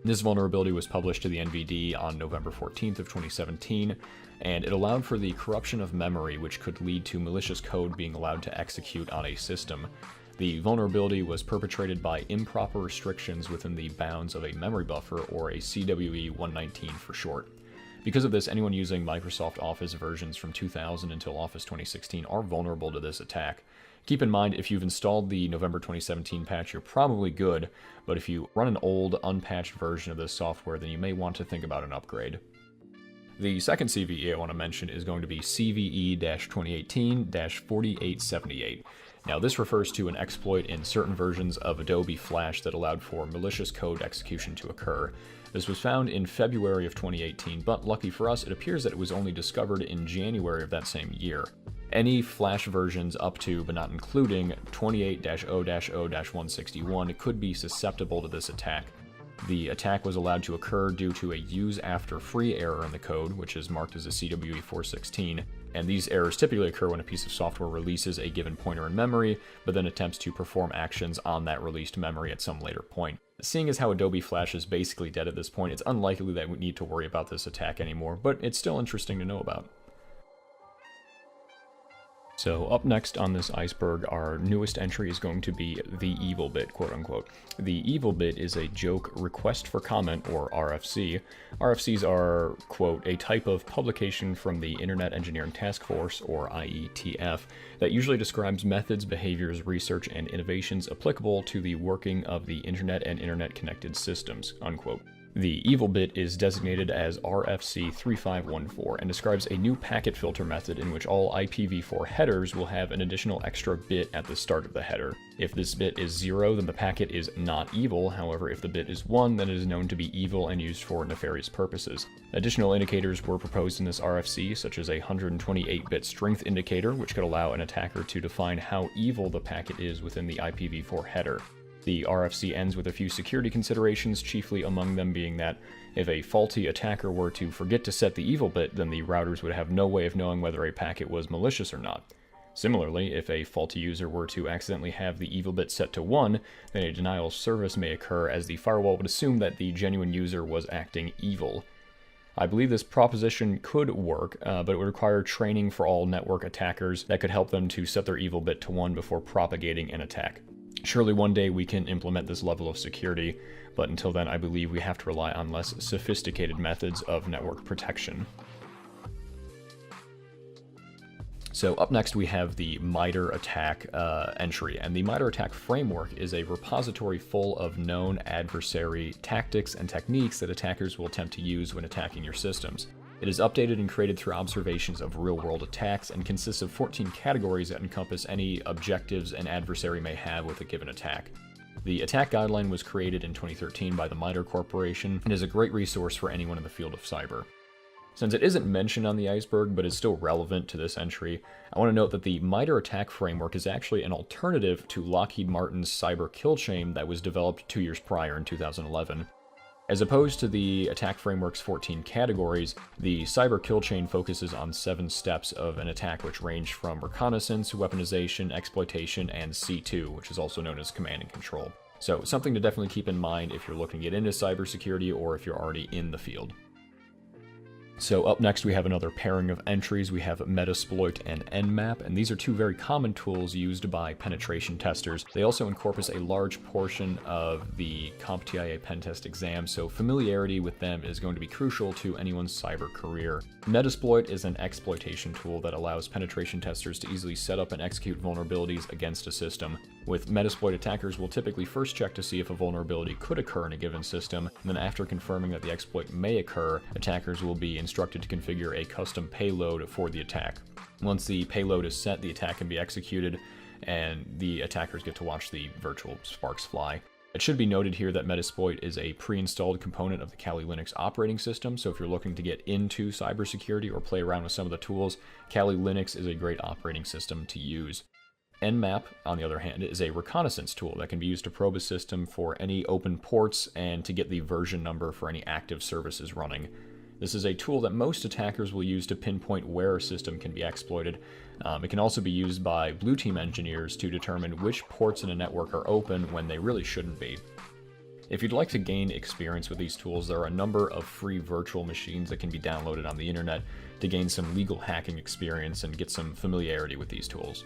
This vulnerability was published to the NVD on November 14th of 2017, and it allowed for the corruption of memory, which could lead to malicious code being allowed to execute on a system. The vulnerability was perpetrated by improper restrictions within the bounds of a memory buffer, or a CWE 119 for short. Because of this, anyone using Microsoft Office versions from 2000 until Office 2016 are vulnerable to this attack. Keep in mind, if you've installed the November 2017 patch, you're probably good, but if you run an old, unpatched version of this software, then you may want to think about an upgrade. The second CVE I want to mention is going to be CVE-2018-4878. Now, this refers to an exploit in certain versions of Adobe Flash that allowed for malicious code execution to occur. This was found in February of 2018, but lucky for us, it appears that it was only discovered in January of that same year. Any Flash versions up to, but not including, 28-0-0-161 could be susceptible to this attack. The attack was allowed to occur due to a use after free error in the code, which is marked as a CWE 416, and these errors typically occur when a piece of software releases a given pointer in memory, but then attempts to perform actions on that released memory at some later point. Seeing as how Adobe Flash is basically dead at this point, it's unlikely that we need to worry about this attack anymore, but it's still interesting to know about. So up next on this iceberg, our newest entry is going to be the evil bit, quote unquote. The evil bit is a joke request for comment, or RFC. RFCs are, quote, a type of publication from the Internet Engineering Task Force, or IETF, that usually describes methods, behaviors, research, and innovations applicable to the working of the Internet and Internet-connected systems, unquote. The evil bit is designated as RFC 3514 and describes a new packet filter method in which all IPv4 headers will have an additional extra bit at the start of the header. If this bit is 0, then the packet is not evil. However, if the bit is 1, then it is known to be evil and used for nefarious purposes. Additional indicators were proposed in this RFC, such as a 128-bit strength indicator, which could allow an attacker to define how evil the packet is within the IPv4 header. The RFC ends with a few security considerations, chiefly among them being that if a faulty attacker were to forget to set the evil bit, then the routers would have no way of knowing whether a packet was malicious or not. Similarly, if a faulty user were to accidentally have the evil bit set to 1, then a denial of service may occur, as the firewall would assume that the genuine user was acting evil. I believe this proposition could work, but it would require training for all network attackers that could help them to set their evil bit to 1 before propagating an attack. Surely one day we can implement this level of security, but until then I believe we have to rely on less sophisticated methods of network protection. So up next we have the MITRE ATT&CK entry, and the MITRE ATT&CK framework is a repository full of known adversary tactics and techniques that attackers will attempt to use when attacking your systems. It is updated and created through observations of real-world attacks and consists of 14 categories that encompass any objectives an adversary may have with a given attack. The attack guideline was created in 2013 by the MITRE Corporation and is a great resource for anyone in the field of cyber. Since it isn't mentioned on the iceberg but is still relevant to this entry, I want to note that the MITRE ATT&CK framework is actually an alternative to Lockheed Martin's cyber kill chain that was developed 2 years prior in 2011. As opposed to the attack framework's 14 categories, the cyber kill chain focuses on 7 steps of an attack, which range from reconnaissance, weaponization, exploitation, and C2, which is also known as command and control. So something to definitely keep in mind if you're looking to get into cybersecurity or if you're already in the field. So up next we have another pairing of entries. We have Metasploit and Nmap, and these are two very common tools used by penetration testers. They also encompass a large portion of the CompTIA pen test exam, so familiarity with them is going to be crucial to anyone's cyber career. Metasploit is an exploitation tool that allows penetration testers to easily set up and execute vulnerabilities against a system. With Metasploit, attackers will typically first check to see if a vulnerability could occur in a given system, and then after confirming that the exploit may occur, attackers will be instructed to configure a custom payload for the attack. Once the payload is set, the attack can be executed, and the attackers get to watch the virtual sparks fly. It should be noted here that Metasploit is a pre-installed component of the Kali Linux operating system, so if you're looking to get into cybersecurity or play around with some of the tools, Kali Linux is a great operating system to use. Nmap, on the other hand, is a reconnaissance tool that can be used to probe a system for any open ports and to get the version number for any active services running. This is a tool that most attackers will use to pinpoint where a system can be exploited. It can also be used by blue team engineers to determine which ports in a network are open when they really shouldn't be. If you'd like to gain experience with these tools, there are a number of free virtual machines that can be downloaded on the internet to gain some legal hacking experience and get some familiarity with these tools.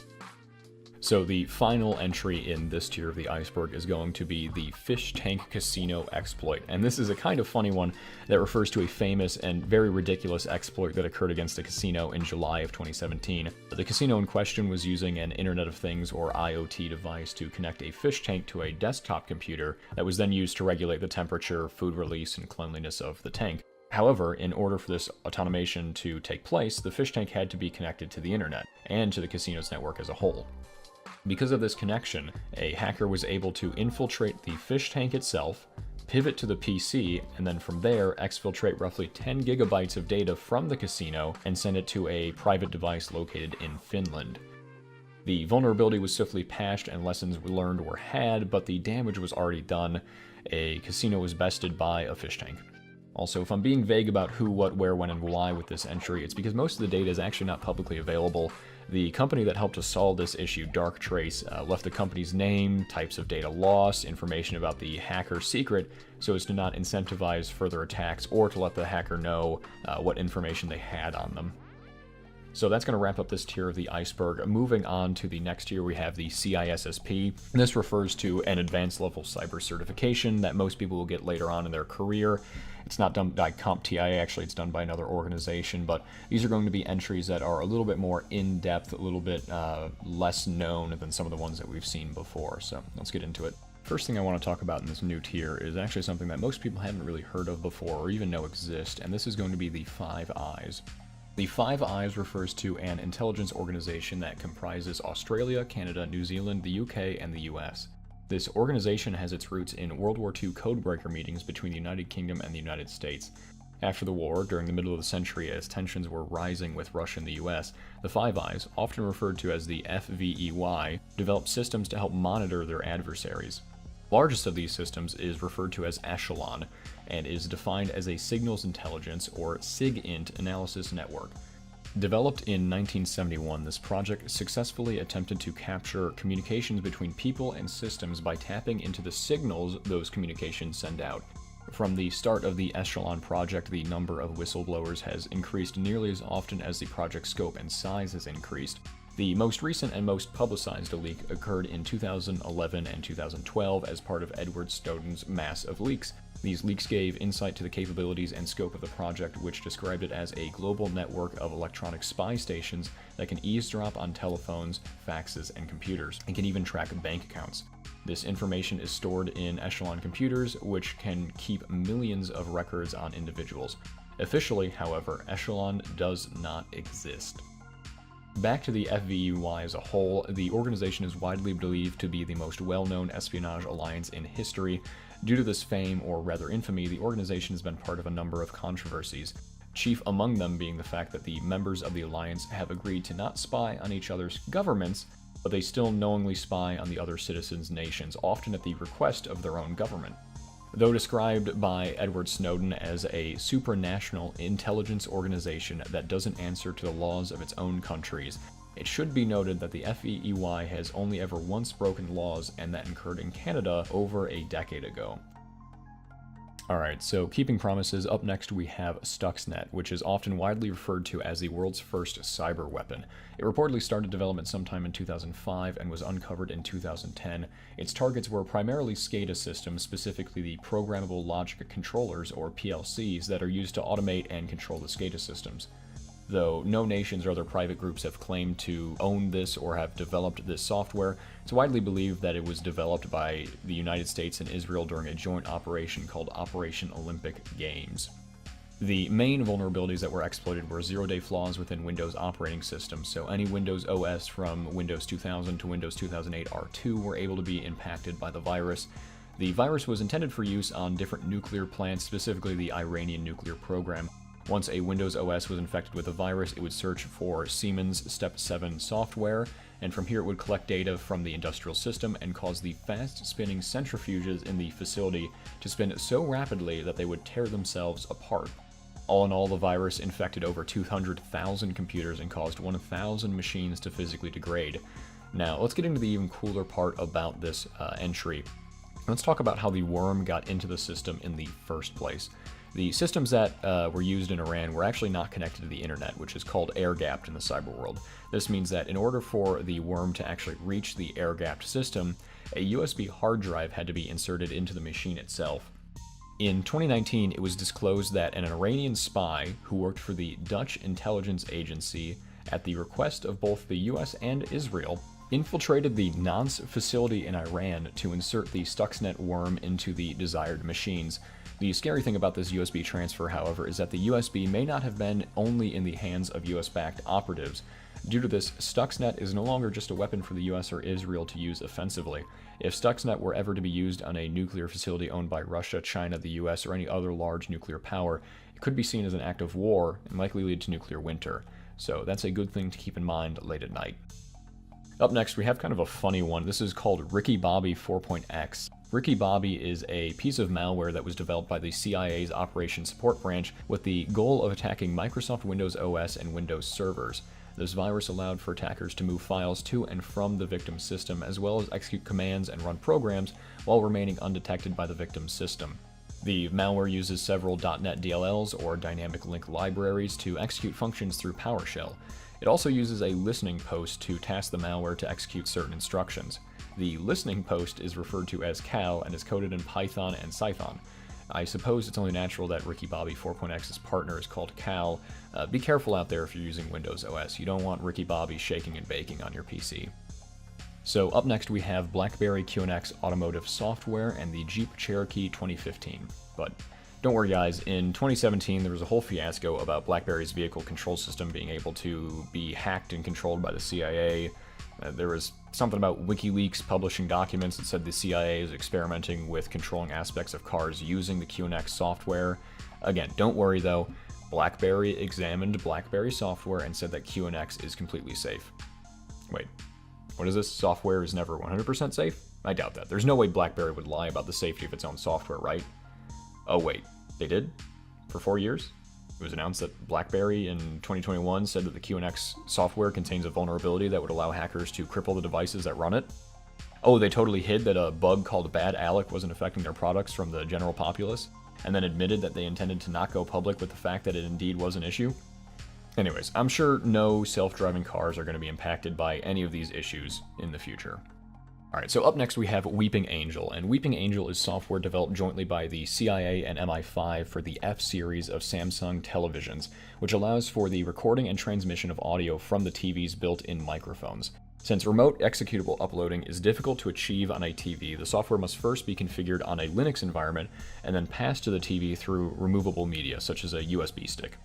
So the final entry in this tier of the iceberg is going to be the Fish Tank Casino exploit. And this is a kind of funny one that refers to a famous and very ridiculous exploit that occurred against a casino in July of 2017. The casino in question was using an Internet of Things or IoT device to connect a fish tank to a desktop computer that was then used to regulate the temperature, food release, and cleanliness of the tank. However, in order for this automation to take place, the fish tank had to be connected to the internet and to the casino's network as a whole. Because of this connection, a hacker was able to infiltrate the fish tank itself, pivot to the PC, and then from there exfiltrate roughly 10 gigabytes of data from the casino and send it to a private device located in Finland. The vulnerability was swiftly patched and lessons learned were had, but the damage was already done. A casino was bested by a fish tank. Also, if I'm being vague about who, what, where, when, and why with this entry, it's because most of the data is actually not publicly available. The company that helped to solve this issue, Darktrace, left the company's name, types of data loss, information about the hacker's secret, so as to not incentivize further attacks or to let the hacker know what information they had on them. So that's going to wrap up this tier of the iceberg. Moving on to the next tier, we have the CISSP. This refers to an advanced level cyber certification that most people will get later on in their career. It's not done by CompTIA, actually it's done by another organization, but these are going to be entries that are a little bit more in-depth, a little bit less known than some of the ones that we've seen before. So let's get into it. First thing I want to talk about in this new tier is actually something that most people haven't really heard of before or even know exist, and this is going to be the Five Eyes. The Five Eyes refers to an intelligence organization that comprises Australia, Canada, New Zealand, the UK, and the US. This organization has its roots in World War II codebreaker meetings between the United Kingdom and the United States. After the war, during the middle of the century, as tensions were rising with Russia and the US, the Five Eyes, often referred to as the FVEY, developed systems to help monitor their adversaries. The largest of these systems is referred to as Echelon, and is defined as a signals intelligence or SIGINT analysis network. Developed in 1971, this project successfully attempted to capture communications between people and systems by tapping into the signals those communications send out. From the start of the Echelon project, the number of whistleblowers has increased nearly as often as the project scope and size has increased. The most recent and most publicized leak occurred in 2011 and 2012 as part of Edward Snowden's mass of leaks. These leaks gave insight to the capabilities and scope of the project, which described it as a global network of electronic spy stations that can eavesdrop on telephones, faxes, and computers, and can even track bank accounts. This information is stored in Echelon computers, which can keep millions of records on individuals. Officially, however, Echelon does not exist. Back to the FVEY as a whole, the organization is widely believed to be the most well-known espionage alliance in history. Due to this fame, or rather infamy, the organization has been part of a number of controversies, chief among them being the fact that the members of the alliance have agreed to not spy on each other's governments, but they still knowingly spy on the other citizens' nations, often at the request of their own government. Though described by Edward Snowden as a supranational intelligence organization that doesn't answer to the laws of its own countries, it should be noted that the FEEY has only ever once broken laws, and that occurred in Canada over a decade ago. Alright, so keeping promises, up next we have Stuxnet, which is often widely referred to as the world's first cyber weapon. It reportedly started development sometime in 2005 and was uncovered in 2010. Its targets were primarily SCADA systems, specifically the Programmable Logic Controllers, or PLCs, that are used to automate and control the SCADA systems. Though no nations or other private groups have claimed to own this or have developed this software, it's widely believed that it was developed by the United States and Israel during a joint operation called Operation Olympic Games. The main vulnerabilities that were exploited were zero-day flaws within Windows operating systems, so any Windows OS from Windows 2000 to Windows 2008 R2 were able to be impacted by the virus. The virus was intended for use on different nuclear plants, specifically the Iranian nuclear program. Once a Windows OS was infected with a virus, it would search for Siemens Step 7 software, and from here it would collect data from the industrial system and cause the fast-spinning centrifuges in the facility to spin so rapidly that they would tear themselves apart. All in all, the virus infected over 200,000 computers and caused 1,000 machines to physically degrade. Now, let's get into the even cooler part about this entry. Let's talk about how the worm got into the system in the first place. The systems that were used in Iran were actually not connected to the internet, which is called air-gapped in the cyber world. This means that in order for the worm to actually reach the air-gapped system, a USB hard drive had to be inserted into the machine itself. In 2019, it was disclosed that an Iranian spy who worked for the Dutch intelligence agency, at the request of both the US and Israel, infiltrated the Nantes facility in Iran to insert the Stuxnet worm into the desired machines. The scary thing about this USB transfer, however, is that the USB may not have been only in the hands of US-backed operatives. Due to this, Stuxnet is no longer just a weapon for the US or Israel to use offensively. If Stuxnet were ever to be used on a nuclear facility owned by Russia, China, the US, or any other large nuclear power, it could be seen as an act of war and likely lead to nuclear winter. So that's a good thing to keep in mind late at night. Up next, we have kind of a funny one. This is called Ricky Bobby 4.x. Ricky Bobby is a piece of malware that was developed by the CIA's Operations Support Branch with the goal of attacking Microsoft Windows OS and Windows servers. This virus allowed for attackers to move files to and from the victim's system, as well as execute commands and run programs while remaining undetected by the victim's system. The malware uses several .NET DLLs, or dynamic link libraries, to execute functions through PowerShell. It also uses a listening post to task the malware to execute certain instructions. The listening post is referred to as cal and is coded in Python and Cython. I suppose it's only natural that Ricky Bobby 4.x's partner is called Cal. Be careful out there if you're using Windows OS. You don't want Ricky Bobby shaking and baking on your PC. So up next we have BlackBerry QNX Automotive Software and the Jeep Cherokee 2015. But don't worry guys, in 2017 there was a whole fiasco about BlackBerry's vehicle control system being able to be hacked and controlled by the CIA. There was something about WikiLeaks publishing documents that said the CIA is experimenting with controlling aspects of cars using the QNX software. Again, don't worry though, BlackBerry examined BlackBerry software and said that QNX is completely safe. Wait, what is this? Software is never 100% safe? I doubt that. There's no way BlackBerry would lie about the safety of its own software, right? Oh wait, they did? For 4 years? It was announced that BlackBerry in 2021 said that the QNX software contains a vulnerability that would allow hackers to cripple the devices that run it. Oh, they totally hid that a bug called Bad Alec wasn't affecting their products from the general populace, and then admitted that they intended to not go public with the fact that it indeed was an issue. Anyways, I'm sure no self-driving cars are going to be impacted by any of these issues in the future. Alright, so up next we have Weeping Angel, and Weeping Angel is software developed jointly by the CIA and MI5 for the F series of Samsung televisions, which allows for the recording and transmission of audio from the TV's built-in microphones. Since remote executable uploading is difficult to achieve on a TV, the software must first be configured on a Linux environment and then passed to the TV through removable media, such as a USB stick.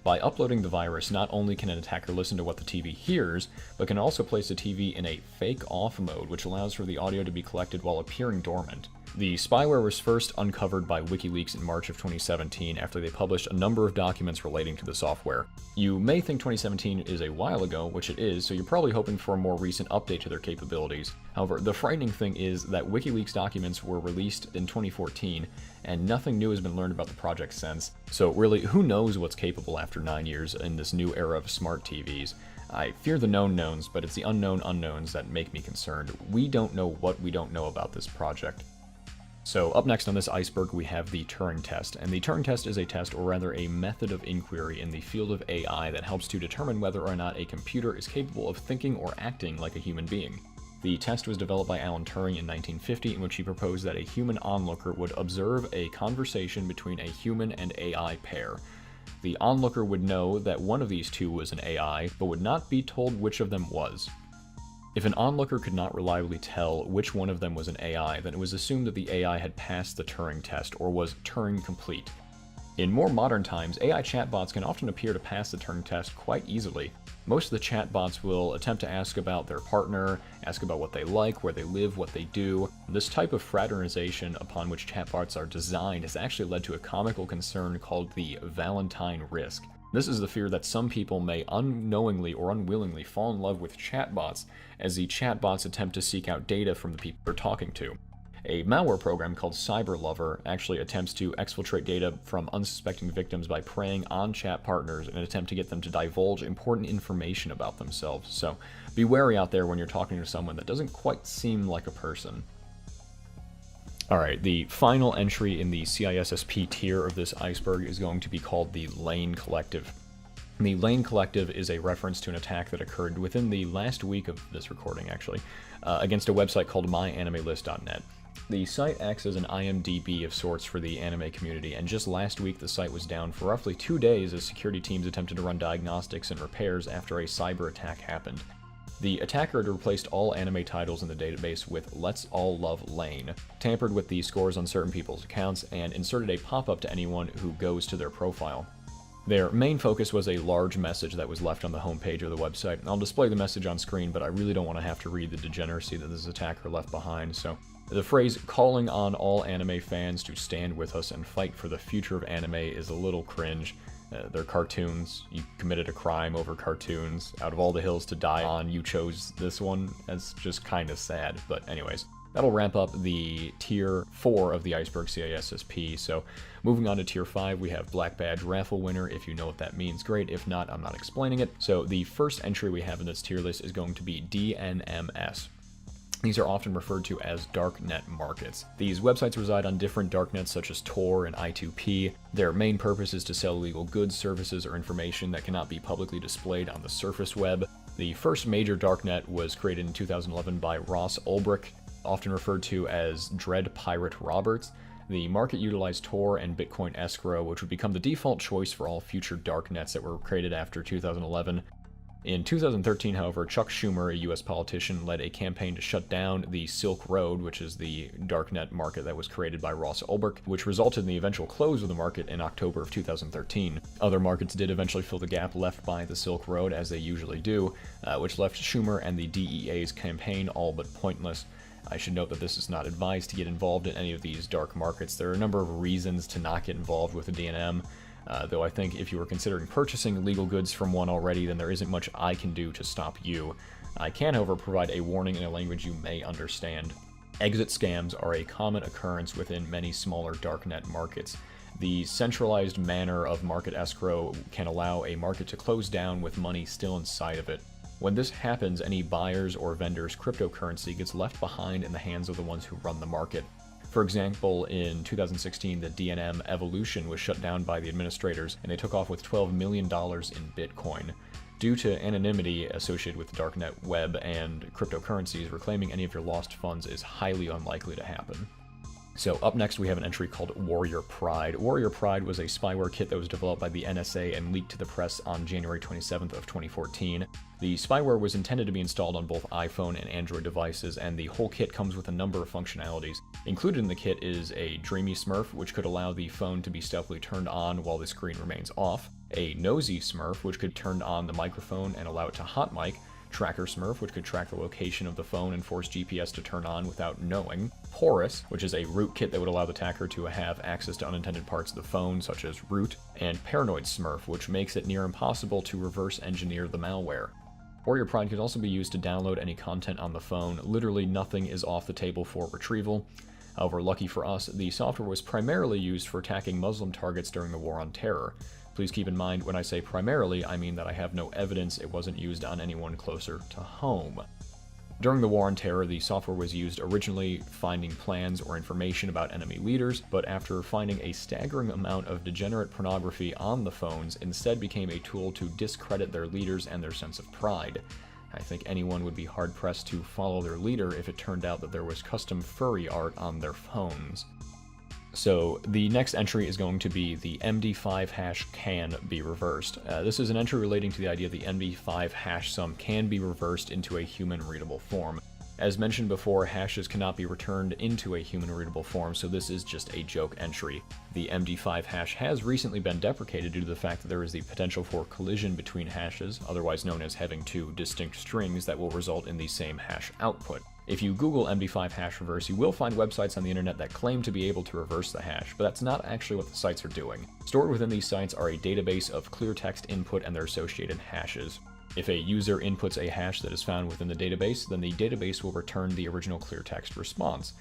By uploading the virus, not only can an attacker listen to what the TV hears, but can also place the TV in a fake off mode, which allows for the audio to be collected while appearing dormant. The spyware was first uncovered by WikiLeaks in March of 2017 after they published a number of documents relating to the software. You may think 2017 is a while ago, which it is, so you're probably hoping for a more recent update to their capabilities. However, the frightening thing is that WikiLeaks documents were released in 2014, and nothing new has been learned about the project since. So really, who knows what's capable after 9 years in this new era of smart TVs? I fear the known knowns, but it's the unknown unknowns that make me concerned. We don't know what we don't know about this project. So up next on this iceberg, we have the Turing test. And the Turing test is a test, or rather a method of inquiry in the field of AI that helps to determine whether or not a computer is capable of thinking or acting like a human being. The test was developed by Alan Turing in 1950, in which he proposed that a human onlooker would observe a conversation between a human and AI pair. The onlooker would know that one of these two was an AI, but would not be told which of them was. If an onlooker could not reliably tell which one of them was an AI, then it was assumed that the AI had passed the Turing test, or was Turing complete. In more modern times, AI chatbots can often appear to pass the Turing test quite easily. Most of the chatbots will attempt to ask about their partner, ask about what they like, where they live, what they do. This type of fraternization upon which chatbots are designed has actually led to a comical concern called the Valentine risk. This is the fear that some people may unknowingly or unwillingly fall in love with chatbots as the chatbots attempt to seek out data from the people they're talking to. A malware program called CyberLover actually attempts to exfiltrate data from unsuspecting victims by preying on chat partners in an attempt to get them to divulge important information about themselves. So be wary out there when you're talking to someone that doesn't quite seem like a person. Alright, the final entry in the CISSP tier of this iceberg is going to be called the Lane Collective. The Lane Collective is a reference to an attack that occurred within the last week of this recording, actually, against a website called myanimelist.net. The site acts as an IMDb of sorts for the anime community, and just last week the site was down for roughly 2 days as security teams attempted to run diagnostics and repairs after a cyber attack happened. The attacker had replaced all anime titles in the database with "Let's All Love Lane," tampered with the scores on certain people's accounts, and inserted a pop-up to anyone who goes to their profile. Their main focus was a large message that was left on the homepage of the website. I'll display the message on screen, but I really don't want to have to read the degeneracy that this attacker left behind, so the phrase "calling on all anime fans to stand with us and fight for the future of anime" is a little cringe. They're cartoons. You committed a crime over cartoons. Out of all the hills to die on, you chose this one. That's just kind of sad. But anyways, that'll wrap up the tier 4 of the Iceberg CISSP. So moving on to tier 5, we have BlackBadge raffle winner. If you know what that means, great. If not, I'm not explaining it. So the first entry we have in this tier list is going to be DNMS. These are often referred to as darknet markets. These websites reside on different darknets such as Tor and I2P. Their main purpose is to sell illegal goods, services, or information that cannot be publicly displayed on the surface web. The first major darknet was created in 2011 by Ross Ulbricht, often referred to as Dread Pirate Roberts. The market utilized Tor and Bitcoin escrow, which would become the default choice for all future darknets that were created after 2011. In 2013, however, Chuck Schumer, a U.S. politician, led a campaign to shut down the Silk Road, which is the darknet market that was created by Ross Ulbricht, which resulted in the eventual close of the market in October of 2013. Other markets did eventually fill the gap left by the Silk Road, as they usually do, which left Schumer and the DEA's campaign all but pointless. I should note that this is not advised to get involved in any of these dark markets. There are a number of reasons to not get involved with a DNM. Though I think if you were considering purchasing illegal goods from one already, then there isn't much I can do to stop you. I can, however, provide a warning in a language you may understand. Exit scams are a common occurrence within many smaller darknet markets. The centralized manner of market escrow can allow a market to close down with money still inside of it. When this happens, any buyer's or vendor's cryptocurrency gets left behind in the hands of the ones who run the market. For example, in 2016, the DNM Evolution was shut down by the administrators, and they took off with $12 million in Bitcoin. Due to anonymity associated with the darknet web and cryptocurrencies, reclaiming any of your lost funds is highly unlikely to happen. So up next we have an entry called Warrior Pride. Warrior Pride was a spyware kit that was developed by the NSA and leaked to the press on January 27th of 2014. The spyware was intended to be installed on both iPhone and Android devices, and the whole kit comes with a number of functionalities. Included in the kit is a Dreamy Smurf, which could allow the phone to be stealthily turned on while the screen remains off, a Nosy Smurf, which could turn on the microphone and allow it to hot mic, Tracker Smurf, which could track the location of the phone and force GPS to turn on without knowing. Porous, which is a rootkit that would allow the attacker to have access to unintended parts of the phone, such as root. And Paranoid Smurf, which makes it near impossible to reverse engineer the malware. Warrior Pride can also be used to download any content on the phone. Literally nothing is off the table for retrieval. However, lucky for us, the software was primarily used for attacking Muslim targets during the War on Terror. Please keep in mind, when I say primarily, I mean that I have no evidence it wasn't used on anyone closer to home. During the War on Terror, the software was used originally finding plans or information about enemy leaders, but after finding a staggering amount of degenerate pornography on the phones, instead became a tool to discredit their leaders and their sense of pride. I think anyone would be hard-pressed to follow their leader if it turned out that there was custom furry art on their phones. So the next entry is going to be the MD5 hash can be reversed. This is an entry relating to the idea the MD5 hash sum can be reversed into a human-readable form. As mentioned before, hashes cannot be returned into a human-readable form, so this is just a joke entry. The MD5 hash has recently been deprecated due to the fact that there is the potential for collision between hashes, otherwise known as having two distinct strings that will result in the same hash output. If you Google MD5 hash reverse, you will find websites on the internet that claim to be able to reverse the hash, but that's not actually what the sites are doing. Stored within these sites are a database of clear text input and their associated hashes. If a user inputs a hash that is found within the database, then the database will return the original clear text response.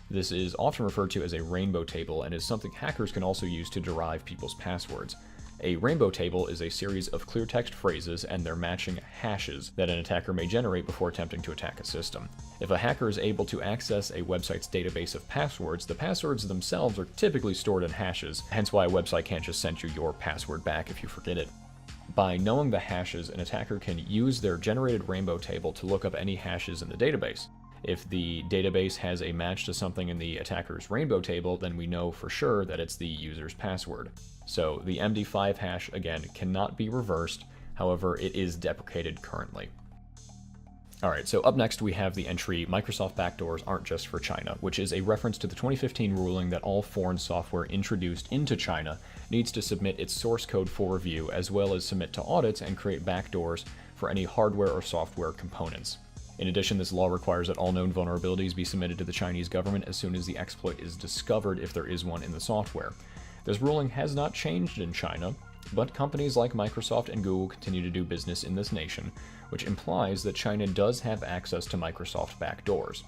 This is often referred to as a rainbow table and is something hackers can also use to derive people's passwords. A rainbow table is a series of clear text phrases and their matching hashes that an attacker may generate before attempting to attack a system. If a hacker is able to access a website's database of passwords, the passwords themselves are typically stored in hashes, hence why a website can't just send you your password back if you forget it. By knowing the hashes, an attacker can use their generated rainbow table to look up any hashes in the database. If the database has a match to something in the attacker's rainbow table, then we know for sure that it's the user's password. So the MD5 hash, again, cannot be reversed, however, it is deprecated currently. Alright, so up next we have the entry Microsoft backdoors aren't just for China, which is a reference to the 2015 ruling that all foreign software introduced into China needs to submit its source code for review, as well as submit to audits and create backdoors for any hardware or software components. In addition, this law requires that all known vulnerabilities be submitted to the Chinese government as soon as the exploit is discovered if there is one in the software. This ruling has not changed in China, but companies like Microsoft and Google continue to do business in this nation, which implies that China does have access to Microsoft backdoors.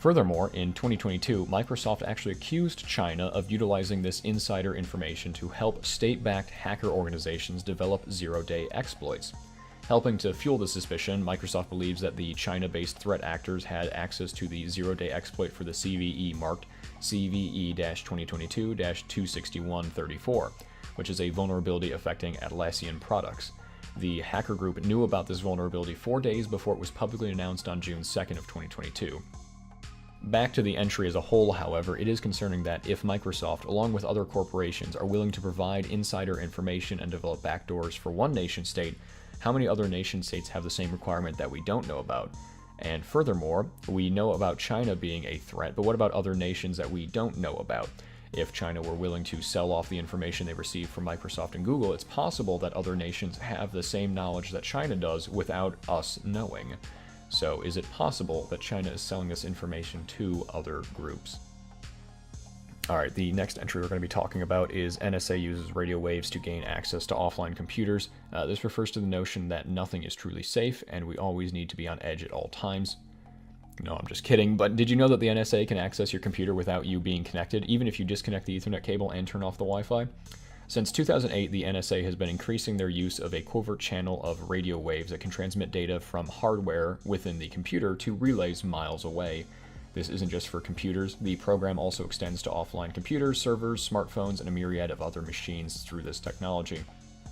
Furthermore, in 2022, Microsoft actually accused China of utilizing this insider information to help state-backed hacker organizations develop zero-day exploits. Helping to fuel the suspicion, Microsoft believes that the China-based threat actors had access to the zero-day exploit for the CVE marked CVE-2022-26134, which is a vulnerability affecting Atlassian products. The hacker group knew about this vulnerability 4 days before it was publicly announced on June 2nd of 2022. Back to the entry as a whole, however, it is concerning that if Microsoft, along with other corporations, are willing to provide insider information and develop backdoors for one nation-state, how many other nation-states have the same requirement that we don't know about? And furthermore, we know about China being a threat, but what about other nations that we don't know about? If China were willing to sell off the information they receive from Microsoft and Google, it's possible that other nations have the same knowledge that China does without us knowing. So is it possible that China is selling this information to other groups? Alright, the next entry we're going to be talking about is NSA uses radio waves to gain access to offline computers. This refers to the notion that nothing is truly safe, and we always need to be on edge at all times. No, I'm just kidding, but did you know that the NSA can access your computer without you being connected, even if you disconnect the Ethernet cable and turn off the Wi-Fi? Since 2008, the NSA has been increasing their use of a covert channel of radio waves that can transmit data from hardware within the computer to relays miles away. This isn't just for computers. The program also extends to offline computers, servers, smartphones, and a myriad of other machines through this technology.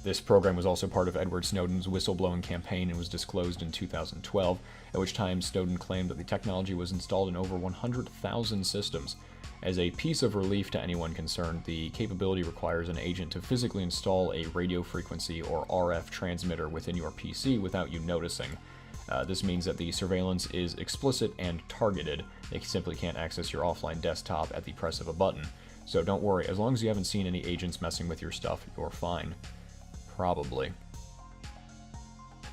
This program was also part of Edward Snowden's whistleblowing campaign and was disclosed in 2012, at which time Snowden claimed that the technology was installed in over 100,000 systems. As a piece of relief to anyone concerned, the capability requires an agent to physically install a radio frequency or RF transmitter within your PC without you noticing. This means that the surveillance is explicit and targeted. They simply can't access your offline desktop at the press of a button. So don't worry, as long as you haven't seen any agents messing with your stuff, you're fine. Probably.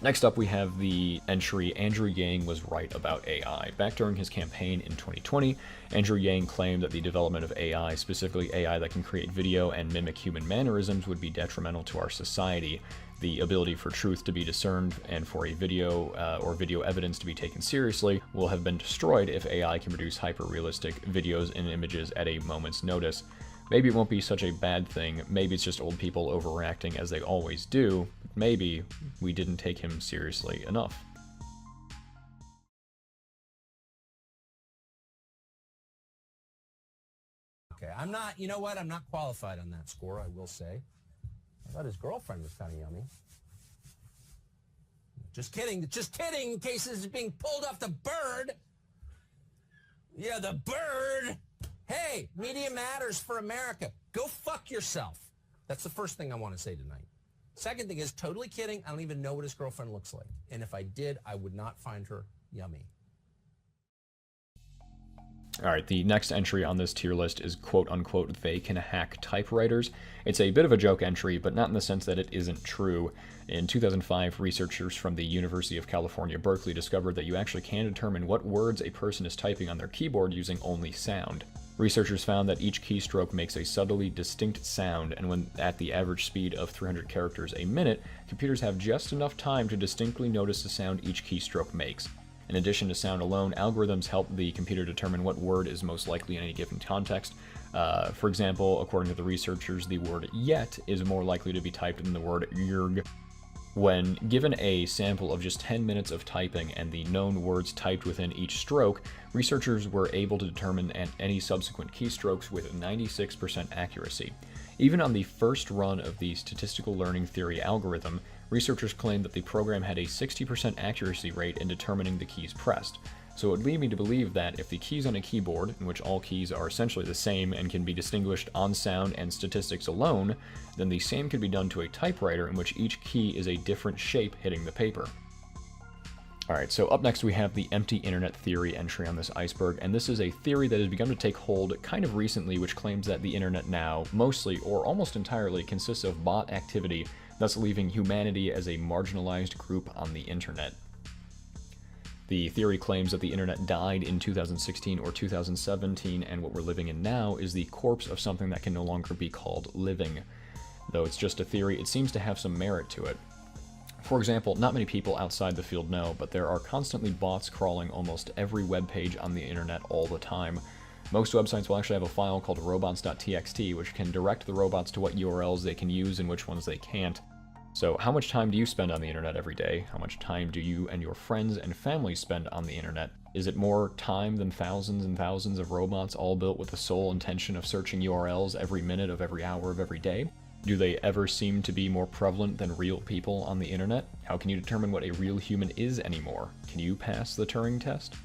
Next up, we have the entry, Andrew Yang was right about AI. Back during his campaign in 2020, Andrew Yang claimed that the development of AI, specifically AI that can create video and mimic human mannerisms, would be detrimental to our society. The ability for truth to be discerned and for a video or video evidence to be taken seriously will have been destroyed if AI can produce hyper-realistic videos and images at a moment's notice. Maybe it won't be such a bad thing, maybe it's just old people overreacting as they always do, maybe we didn't take him seriously enough. Okay, I'm not, you know what, I'm not qualified on that score, I will say. I thought his girlfriend was kind of yummy. Just kidding, in case this is being pulled off the bird. Yeah, the bird. Hey, media matters for America. Go fuck yourself. That's the first thing I want to say tonight. Second thing is, totally kidding, I don't even know what his girlfriend looks like. And if I did, I would not find her yummy. Alright, the next entry on this tier list is quote-unquote, they can hack typewriters. It's a bit of a joke entry, but not in the sense that it isn't true. In 2005, researchers from the University of California, Berkeley discovered that you actually can determine what words a person is typing on their keyboard using only sound. Researchers found that each keystroke makes a subtly distinct sound, and when at the average speed of 300 characters a minute, computers have just enough time to distinctly notice the sound each keystroke makes. In addition to sound alone, algorithms help the computer determine what word is most likely in any given context. For example, according to the researchers, the word yet is more likely to be typed than the word yerg. When given a sample of just 10 minutes of typing and the known words typed within each stroke, researchers were able to determine any subsequent keystrokes with 96% accuracy. Even on the first run of the statistical learning theory algorithm, researchers claimed that the program had a 60% accuracy rate in determining the keys pressed. So it would lead me to believe that if the keys on a keyboard, in which all keys are essentially the same and can be distinguished on sound and statistics alone, then the same could be done to a typewriter in which each key is a different shape hitting the paper. Alright, so up next we have the empty internet theory entry on this iceberg, and this is a theory that has begun to take hold kind of recently, which claims that the internet now, mostly or almost entirely, consists of bot activity, thus leaving humanity as a marginalized group on the internet. The theory claims that the internet died in 2016 or 2017, and what we're living in now is the corpse of something that can no longer be called living. Though it's just a theory, it seems to have some merit to it. For example, not many people outside the field know, but there are constantly bots crawling almost every web page on the internet all the time. Most websites will actually have a file called robots.txt, which can direct the robots to what URLs they can use and which ones they can't. So how much time do you spend on the internet every day? How much time do you and your friends and family spend on the internet? Is it more time than thousands and thousands of robots all built with the sole intention of searching URLs every minute of every hour of every day? Do they ever seem to be more prevalent than real people on the internet? How can you determine what a real human is anymore? Can you pass the Turing test?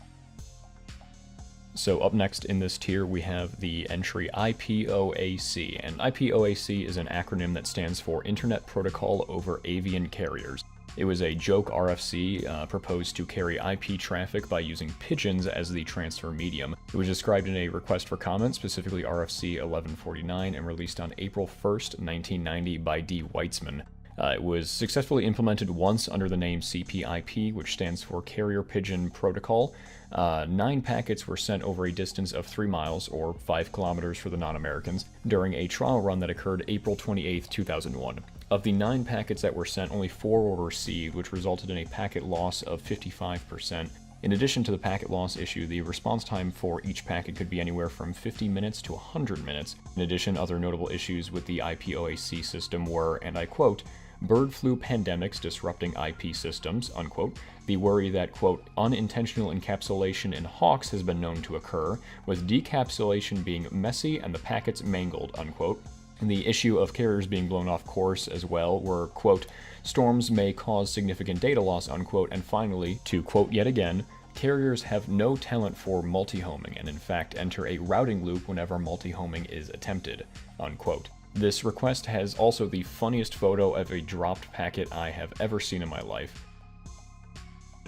So up next in this tier we have the entry IPOAC, and IPOAC is an acronym that stands for Internet Protocol over Avian Carriers. It was a joke RFC proposed to carry IP traffic by using pigeons as the transfer medium. It was described in a request for comment, specifically RFC 1149, and released on April 1st, 1990 by D. Weitzman. It was successfully implemented once under the name CPIP, which stands for Carrier Pigeon Protocol. 9 packets were sent over a distance of 3 miles, or 5 kilometers for the non-Americans, during a trial run that occurred April 28, 2001. Of the 9 packets that were sent, only 4 were received, which resulted in a packet loss of 55%. In addition to the packet loss issue, the response time for each packet could be anywhere from 50 minutes to 100 minutes. In addition, other notable issues with the IPOAC system were, and I quote, bird flu pandemics disrupting IP systems, unquote, the worry that, quote, unintentional encapsulation in hawks has been known to occur, with decapsulation being messy and the packets mangled, unquote, and the issue of carriers being blown off course as well were, quote, storms may cause significant data loss, unquote, and finally, to quote yet again, carriers have no talent for multi-homing and in fact enter a routing loop whenever multi-homing is attempted, unquote. This request has also the funniest photo of a dropped packet I have ever seen in my life.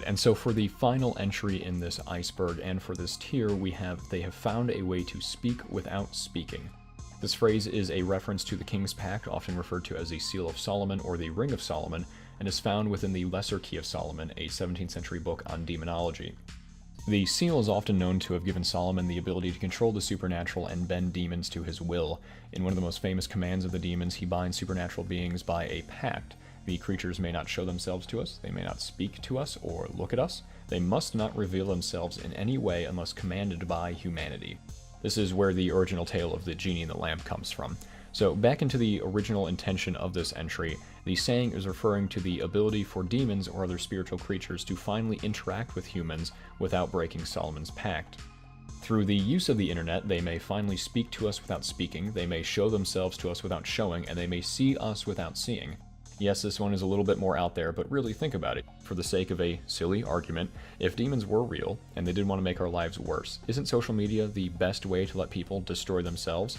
And so for the final entry in this iceberg and for this tier, they have found a way to speak without speaking. This phrase is a reference to the King's Pact, often referred to as the Seal of Solomon or the Ring of Solomon, and is found within the Lesser Key of Solomon, a 17th century book on demonology. The seal is often known to have given Solomon the ability to control the supernatural and bend demons to his will. In one of the most famous commands of the demons, he binds supernatural beings by a pact. The creatures may not show themselves to us, they may not speak to us or look at us, they must not reveal themselves in any way unless commanded by humanity. This is where the original tale of the genie and the lamp comes from. So back into the original intention of this entry, the saying is referring to the ability for demons or other spiritual creatures to finally interact with humans without breaking Solomon's pact. Through the use of the internet, they may finally speak to us without speaking, they may show themselves to us without showing, and they may see us without seeing. Yes, this one is a little bit more out there, but really think about it. For the sake of a silly argument, if demons were real, and they did want to make our lives worse, isn't social media the best way to let people destroy themselves?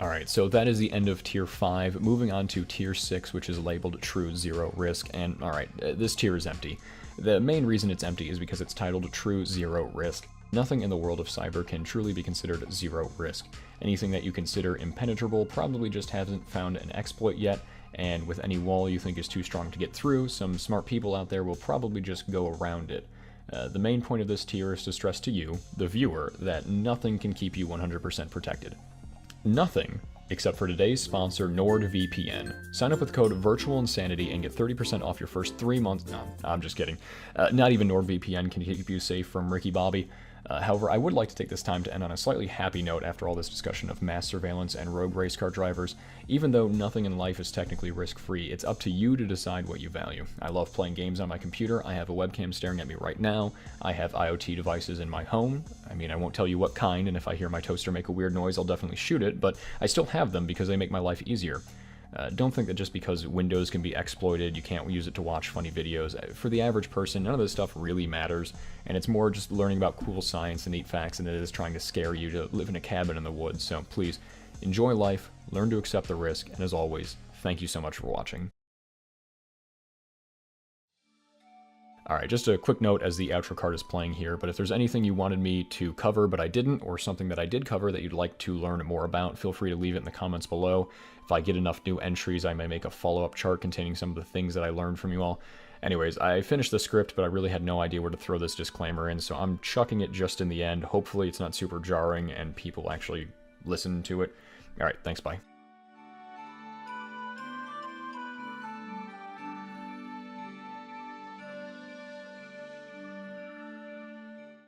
Alright, so that is the end of Tier 5. Moving on to Tier 6, which is labeled True Zero Risk, and alright, this tier is empty. The main reason it's empty is because it's titled True Zero Risk. Nothing in the world of cyber can truly be considered zero risk. Anything that you consider impenetrable probably just hasn't found an exploit yet, and with any wall you think is too strong to get through, some smart people out there will probably just go around it. The main point of this tier is to stress to you, the viewer, that nothing can keep you 100% protected. Nothing, except for today's sponsor, NordVPN. Sign up with code VirtualInsanity and get 30% off your first 3 months. No, I'm just kidding. Not even NordVPN can keep you safe from Ricky Bobby. However, I would like to take this time to end on a slightly happy note after all this discussion of mass surveillance and rogue race car drivers. Even though nothing in life is technically risk-free, it's up to you to decide what you value. I love playing games on my computer. I have a webcam staring at me right now. I have IoT devices in my home. I mean, I won't tell you what kind, and if I hear my toaster make a weird noise, I'll definitely shoot it, but I still have them because they make my life easier. Don't think that just because Windows can be exploited, you can't use it to watch funny videos. For the average person, none of this stuff really matters, and it's more just learning about cool science and neat facts than it is trying to scare you to live in a cabin in the woods. So please, enjoy life, learn to accept the risk, and as always, thank you so much for watching. Alright, just a quick note as the outro card is playing here, but if there's anything you wanted me to cover but I didn't, or something that I did cover that you'd like to learn more about, feel free to leave it in the comments below. If I get enough new entries, I may make a follow-up chart containing some of the things that I learned from you all. Anyways, I finished the script, but I really had no idea where to throw this disclaimer in, so I'm chucking it just in the end. Hopefully it's not super jarring and people actually listen to it. Alright, thanks, bye.